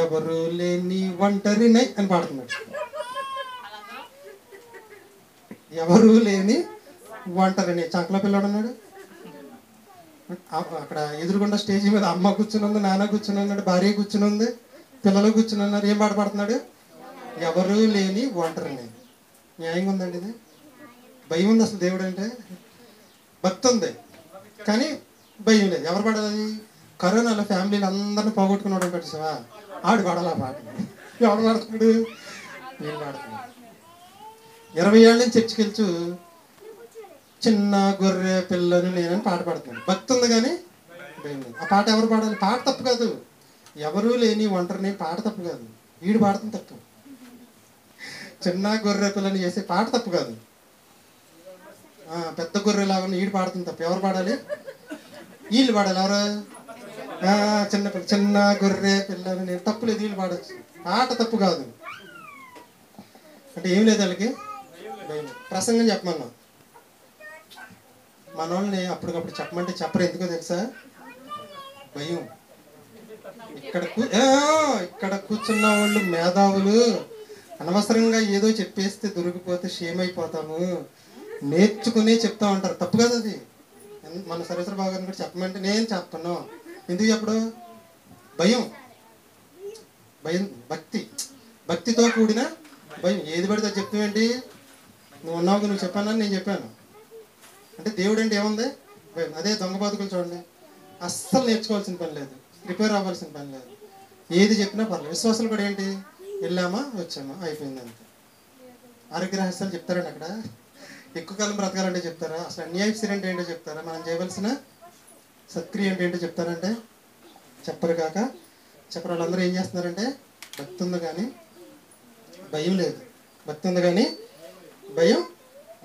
ఎవరు లేని ఒంటరినై అని పాడుతున్నాడు. ఎవరు లేని ఒంటరిని. చంకలో పిల్లాడు ఉన్నాడు. అక్కడ ఎదురుగుండా స్టేజ్ మీద అమ్మ కూర్చుని ఉంది, నాన్న కూర్చుని ఉన్నాడు, భార్య కూర్చుని ఉంది, పిల్లలు కూర్చుని ఉన్నారు. ఏం పాట పాడుతున్నాడు? ఎవరు లేని ఒంటరిని. న్యాయంగా ఉందండి ఇది? భయం ఉంది అసలు దేవుడు అంటే? భక్తి ఉంది కానీ భయం లేదు. ఎవరు పాడాలి? కరోనాలో ఫ్యామిలీలు అందరిని పోగొట్టుకున్నాడు ఉంటాడు శివా, ఆడు పాడాలి ఆ పాట. ఎవడు పాడుతున్నాడు? నేను పాడుతున్నాడు. 20 ఏళ్ళ నుంచి చర్చికి వెళ్చు చిన్న గొర్రె పిల్లని నేనని పాట పాడుతున్నాడు. భక్తి ఉంది కానీ భయం లేదు. ఆ పాట ఎవరు పాడాలి? పాట తప్పు కాదు. ఎవరూ లేని ఒంటరిని పాట తప్పు కాదు, వీడు పాడుతుంది తప్పు. చిన్న గొర్రె పిల్లని చేసే పాట తప్పు కాదు. పెద్ద గొర్రె లాగా వీడు పాడుతుంది తప్పు. ఎవరు పాడాలి? వీళ్ళు పాడాలి. ఎవరు? చిన్నపిల్ల, చిన్న గొర్రె పిల్లని నేను తప్పు లేదు, వీళ్ళు పాడచ్చు. పాట తప్పు కాదు. అంటే ఏం లేదు వాళ్ళకి ప్రసంగం చెప్పమన్నా. మన వాళ్ళని అప్పటికప్పుడు చెప్పమంటే చెప్పరు. ఎందుకో తెలుసా? భయం. ఇక్కడ కూర్చున్న వాళ్ళు మేధావులు, అనవసరంగా ఏదో చెప్పేస్తే దొరికిపోతే షేమ్ అయిపోతాము, నేర్చుకుని చెప్తా ఉంటారు. తప్పు కదా అది. మన సరేశ్వర బాబు గారిని కూడా చెప్పమంటే నేను చెప్తాను. ఎందుకు చెప్పడు? భయం. భయం భక్తి, భక్తితో కూడిన భయం. ఏది పడితే చెప్తావేంటి? నువ్వు ఉన్నావు, నువ్వు చెప్పానని నేను చెప్పాను అంటే దేవుడు అంటే ఏముంది? భయం. అదే దొంగ బతుకులు చూడండి, అస్సలు నేర్చుకోవాల్సిన పని లేదు, ప్రిపేర్ అవ్వాల్సిన పని లేదు, ఏది చెప్పినా పర్లేదు. విశ్వాసాలు కూడా ఏంటి? వెళ్ళామా వచ్చామా అయిపోయింది అంతే. ఆరోగ్య రహస్యాలు చెప్తారండి అక్కడ. ఎక్కువ కాలం బ్రతకాలంటే చెప్తారా? అసలు అన్యాయశ్రీ అంటే ఏంటో చెప్తారా? మనం చేయవలసిన సత్క్రియ అంటే ఏంటో చెప్తారంటే చెప్పరు. కాక చెప్పరు. వాళ్ళందరూ ఏం చేస్తున్నారంటే భక్తి ఉంది కానీ భయం లేదు, భక్తి ఉంది కానీ భయం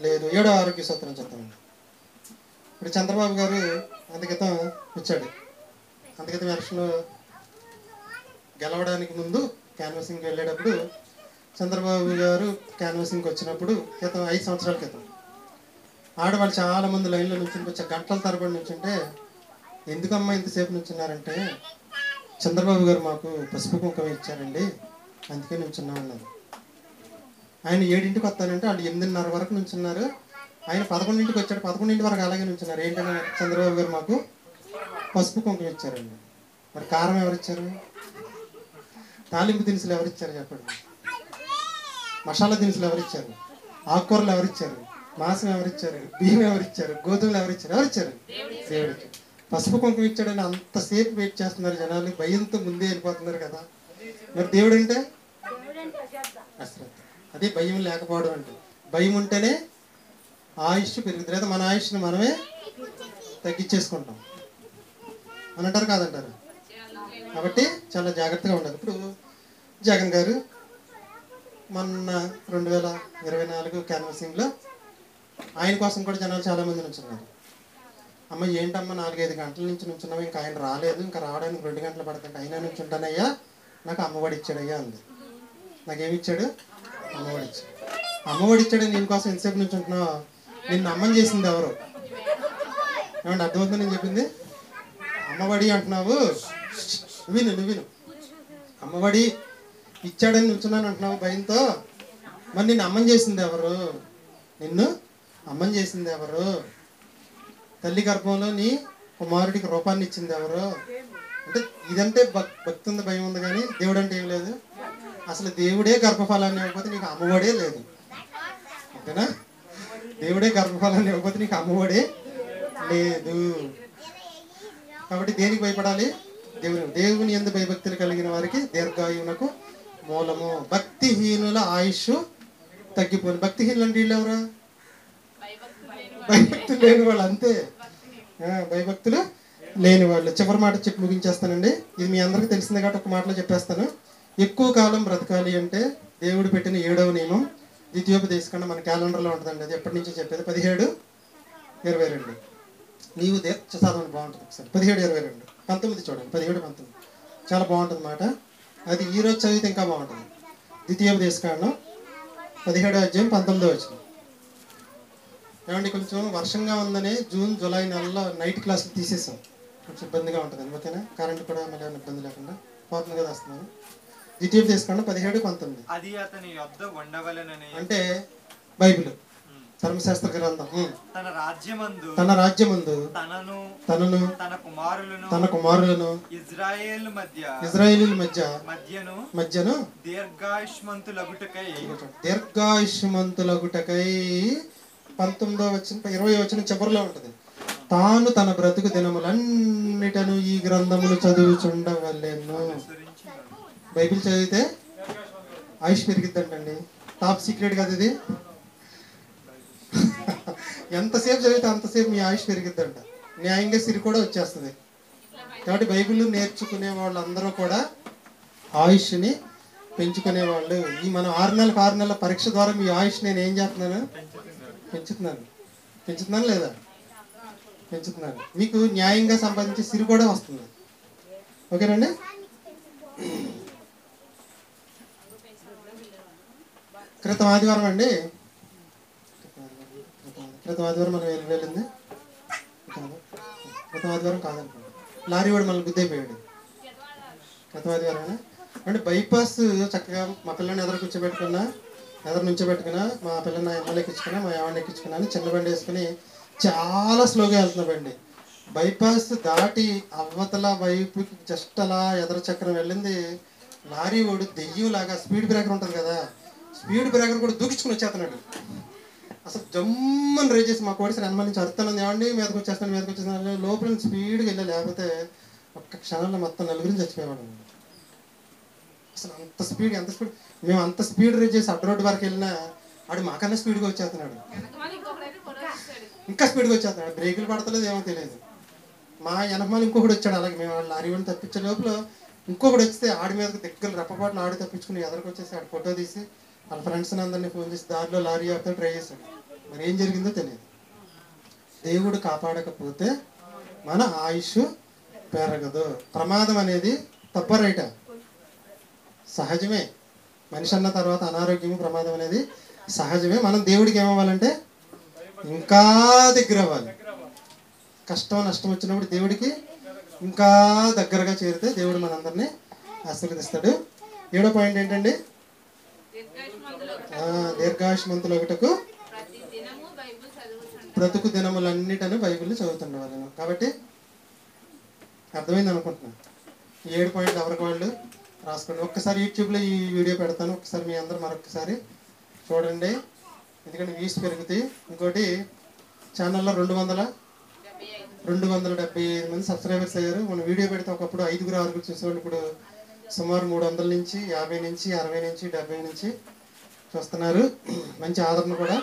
లేదు. 7వ ఆరోగ్య సూత్రం చెప్తామండి. ఇప్పుడు చంద్రబాబు గారు అంతక్రితం వచ్చాడు. అంతక్రితం ఎలక్షన్లో గెలవడానికి ముందు క్యాన్వాసింగ్కి వెళ్ళేటప్పుడు చంద్రబాబు గారు క్యాన్వాసింగ్కి వచ్చినప్పుడు క్రితం 5 సంవత్సరాల క్రితం ఆడవాళ్ళు చాలామంది లైన్లో నుంచుని వచ్చి గంటల తరబడి నుంచుంటే, ఎందుకమ్మా ఇంతసేపు నుంచున్నారంటే, చంద్రబాబు గారు మాకు పసుపు కుంకుమ ఇచ్చారండి అందుకే నుంచున్నామన్నారు. ఆయన 7ంటికి వస్తానంటే వాళ్ళు 8:30 వరకు నుంచున్నారు. ఆయన 11ంటికి వచ్చాడు, 11ంటి వరకు అలాగే నుంచున్నారు. ఏంటంటే చంద్రబాబు గారు మాకు పసుపు కుంకుమ ఇచ్చారండి. మరి కారం ఎవరిచ్చారు? తాలింపు దినుసులు ఎవరిచ్చారు చెప్పండి? మసాలా దినుసులు ఎవరిచ్చారు? ఆకుకూరలు ఎవరిచ్చారు? మాంసం ఎవరిచ్చారు? బియ్యం ఎవరిచ్చారు? గోధుమలు ఎవరిచ్చారు? ఎవరిచ్చారు? దేవుడికి. పసుపు కుంకుమ ఇచ్చాడని అంతసేపు వెయిట్ చేస్తున్నారు జనాలు, భయంతో ముందే వెళ్ళిపోతున్నారు కదా. మరి దేవుడు అంటే అశ్రద్ధ. అదే భయం లేకపోవడం అంటే. భయం ఉంటేనే ఆయుష్ పెరుగుతుంది, లేదా మన ఆయుష్ని మనమే తగ్గించేసుకుంటాం అని అంటారు కాదంటారు. కాబట్టి చాలా జాగ్రత్తగా ఉండాలి. ఇప్పుడు జగన్ గారు మొన్న 2024 క్యాన్వాసింగ్లో ఆయన కోసం కూడా జనాలు చాలామంది నుంచున్నారు. అమ్మ ఏంటమ్మా 4-5 గంటల నుంచి నుంచున్నావు, ఇంకా ఆయన రాలేదు, ఇంకా రావడానికి 2 గంటలు పడుతుంది, అయినా నుంచి ఉంటానయ్యా, నాకు అమ్మఒడి ఇచ్చాడయ్యా అంది. నాకేమి ఇచ్చాడు? అమ్మఒడి ఇచ్చాడు. అమ్మఒడి ఇచ్చాడు. నేను కోసం ఎంతసేపు నుంచి ఉంటున్నావు? నిన్ను అమ్మని చేసింది ఎవరు? ఏమంటే అర్థమవుతుంది నేను చెప్పింది? అమ్మఒడి అంటున్నావు, నువ్వు విను. అమ్మఒడి ఇచ్చాడని నిల్చున్నాను అంటున్నావు భయంతో. మరి నిన్ను అమ్మని చేసింది ఎవరు? నిన్ను అమ్మని చేసింది ఎవరు? తల్లి గర్భంలో నీ కుమారుడికి రూపాన్ని ఇచ్చింది ఎవరు? అంటే ఇదంటే భక్తి ఉంది, భయం ఉంది, కానీ దేవుడు అంటే ఏం లేదు. అసలు దేవుడే గర్భఫలాన్ని ఇవ్వకపోతే నీకు అమ్మఒడే లేదు. అంతేనా? దేవుడే గర్భఫలాన్ని ఇవ్వకపోతే నీకు అమ్మఒడే లేదు. కాబట్టి దేనికి భయపడాలి? దేవుని యందు భయభక్తులు కలిగిన వారికి దీర్ఘాయువునకు మూలము. భక్తిహీనుల ఆయుష్ తగ్గిపోయింది. భక్తిహీనులు అంటే వీళ్ళు ఎవరు? భయభక్తులు లేని వాళ్ళు. అంతే, భయభక్తులు లేని వాళ్ళు. చివరి మాట చెప్పి ముగించేస్తానండి. ఇది మీ అందరికీ తెలిసిందే కాబట్టి ఒక మాటలో చెప్పేస్తాను. ఎక్కువ కాలం బ్రతకాలి అంటే దేవుడు పెట్టిన 7వ నియమం ద్వితీయోపదేశకాండం మన క్యాలెండర్లో ఉంటుందండి. అది ఎప్పటి నుంచి చెప్పేది? 17:22. నీవు చదవండి, బాగుంటుంది. ఒకసారి 17:22, 19 చూడండి. 17-19 చాలా బాగుంటుంది మాట. అది ఈరోజు చదివితే ఇంకా బాగుంటుంది. ద్వితీయోపదేశకాండం 17:19. ఏమండి, కొంచెం వర్షంగా ఉందని జూన్ జూలై నెలలో నైట్ క్లాసులు తీసేసాం. కొంచెం ఇబ్బందిగా ఉంటుంది. ఓకేనా? కరెంట్ కూడా మళ్ళీ ఏమైనా ఇబ్బంది లేకుండా పోతుంది కదా. వస్తున్నాను. ద్వితీయోపదేశకాండం 17:19. అది అతని యొద్ద ఉండవలెనని, అంటే బైబిల్ ధర్మశాస్త్ర గ్రంథం. తన రాజ్యమందు తనను తన కుమారులను ఇజ్రాయేలు మధ్యను దీర్ఘాయుష్మంతులగుటకై 20వ చివరిలో ఉంటుంది. తాను తన బ్రతుకు దినములన్నిటను ఈ గ్రంథమును చదువుచుండవలెను. బైబిల్ చదివితే ఆయుష్ పెరిగిద్దంటండి. టాప్ సీక్రెట్ కదా ఇది. ఎంతసేపు చదివితే అంతసేపు మీ ఆయుష్ పెరిగిద్దంట. న్యాయంగా సిరి కూడా వచ్చేస్తుంది. కాబట్టి బైబిల్ నేర్చుకునే వాళ్ళందరూ కూడా ఆయుష్ని పెంచుకునే వాళ్ళు. ఈ మనం 6 నెలల పరీక్ష ద్వారా మీ ఆయుష్ నేను ఏం చేస్తున్నాను? పెంచుతున్నాను లేదా? పెంచుతున్నాను. మీకు న్యాయంగా సంపాదించే సిరి కూడా వస్తుంది. ఓకేనండి? క్రితం ఆదివారం మనం వెళ్ళింది. క్రితం ఆదివారం కాదనుకోండి. లారీ వాడు మనల్ని గుద్దైపోయాడు. క్రితం ఆదివారం అంటే బైపాస్ చక్కగా మా పిల్లని ఎదురు నుంచోబెట్టుకున్నా, మా పిల్లని ఎమ్మెల్యే ఎక్కించుకున్నా, మా ఆవిడని ఎక్కించుకున్నాను. చిన్న బండి వేసుకుని చాలా స్లోగా వెళ్తున్నా బండి. బైపాస్ దాటి అవతల వైపుకి జస్ట్ అలా ఎదర చక్రం వెళ్ళింది. లారీ వాడు దెయ్యంలాగా స్పీడ్ బ్రేకర్ ఉంటుంది కదా, స్పీడ్ బ్రేకర్ కూడా దూకించుకుని వచ్చేస్తున్నాడు. అసలు జమ్మని రేజ్ చేసి మా కోడిసారి ఎనమల నుంచి అరుతాను, ఏమండి మీదకి వచ్చేస్తాను లోపల స్పీడ్గా వెళ్ళా. లేకపోతే ఒక్క క్షణంలో మొత్తం నలుగురిని చచ్చిపోయేవాడు. అసలు అంత స్పీడ్, మేము అంత స్పీడ్ రేజ్ చేసి అడ్డ రోడ్డు వరకు వెళ్ళినా ఆడు మాకన్నా స్పీడ్గా వచ్చేస్తున్నాడు. ఇంకా స్పీడ్గా వచ్చేస్తున్నాడు. బ్రేకులు పడతలేదు, ఏమో తెలియదు. మా వెనకమాల ఇంకొకటి వచ్చాడు. అలాగే మేము లారీ వాడిని తప్పించే లోపల ఇంకొకటి వస్తే ఆడి మీదకి దగ్గర రెప్పపాట్లు ఆడి తప్పించుకుని ఎదరికి వచ్చేసి ఆడు ఫోటో తీసి వాళ్ళ ఫ్రెండ్స్ని అందరినీ ఫోన్ చేసి దారిలో లారీ ఆపితే ట్రై చేశాడు. మరి ఏం జరిగిందో తెలియదు. దేవుడు కాపాడకపోతే మన ఆయుష్ పెరగదు. ప్రమాదం అనేది తప్ప రైటా? సహజమే. మనిషి అన్న తర్వాత అనారోగ్యము ప్రమాదం అనేది సహజమే. మనం దేవుడికి ఏమవ్వాలంటే ఇంకా దగ్గర అవ్వాలి. కష్టం నష్టం వచ్చినప్పుడు దేవుడికి ఇంకా దగ్గరగా చేరితే దేవుడు మనందరినీ ఆశీర్వదిస్తాడు. 7వ పాయింట్ ఏంటండి? దీర్ఘాయుష్మంతులగుటకు బ్రతుకు దినములన్నిటను బైబిల్ చదువుతుండేవాళ్ళను. కాబట్టి అర్థమైంది అనుకుంటున్నాను. ఈ 7 పాయింట్లు ఎవరికి వాళ్ళు రాసుకోండి. ఒక్కసారి యూట్యూబ్లో ఈ వీడియో పెడతాను, ఒక్కసారి మీ అందరూ మరొకసారి చూడండి. ఎందుకంటే వ్యూస్ పెరుగుతాయి. ఇంకోటి ఛానల్లో 275 మంది సబ్స్క్రైబర్స్ అయ్యారు. మనం వీడియో పెడితే ఒకప్పుడు 5-6 చూసేవాళ్ళు. ఇప్పుడు సుమారు 300 నుంచి 50 నుంచి 60 నుంచి 70 నుంచి చూస్తున్నారు. మంచి ఆదరణ కూడా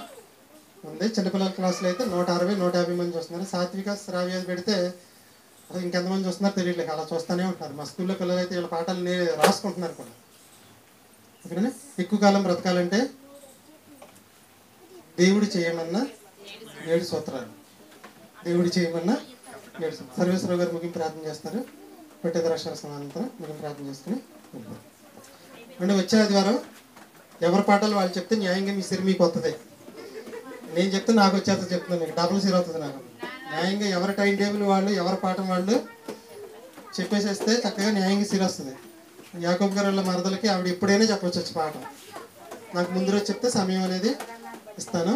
ఉంది. చిన్నపిల్లల క్లాసులో అయితే 160-150 మంది చూస్తున్నారు. సాత్విక శ్రావ్యాలు పెడితే ఇంకెంతమంది చూస్తున్నారు తెలియట్లేదు. అలా చూస్తూనే ఉంటారు. మా స్కూల్లో పిల్లలు అయితే వీళ్ళ పాఠాలు రాసుకుంటున్నారు కూడా. ఓకేనా? ఎక్కువ కాలం బ్రతకాలంటే దేవుడు చేయమన్నా 7 సూత్రాలు. సర్వేశ్వరరావు గారు ముగింపు ప్రార్థన చేస్తారు. పెట్టేది రాష్ట్ర సమానంతరం ముగింపు ప్రార్థన చేసుకుని అంటే వచ్చే ఆదివారం ఎవరి పాఠాలు వాళ్ళు చెప్తే న్యాయంగా మీ సిరి మీకు వస్తుంది. నేను చెప్తే నాకు వచ్చేస్తుంది చెప్తున్నాను, మీకు డబుల్ సిరి అవుతుంది. నాకు న్యాయంగా ఎవరి టైం టేబుల్ వాళ్ళు, ఎవరి పాఠం వాళ్ళు చెప్పేసేస్తే చక్కగా న్యాయంగా సిరి వస్తుంది. యాకోబు గారు వాళ్ళ మరదలకి ఆవిడ ఎప్పుడైనా చెప్పొచ్చు వచ్చి పాఠం. నాకు ముందు రోజు చెప్తే సమయం అనేది ఇస్తాను.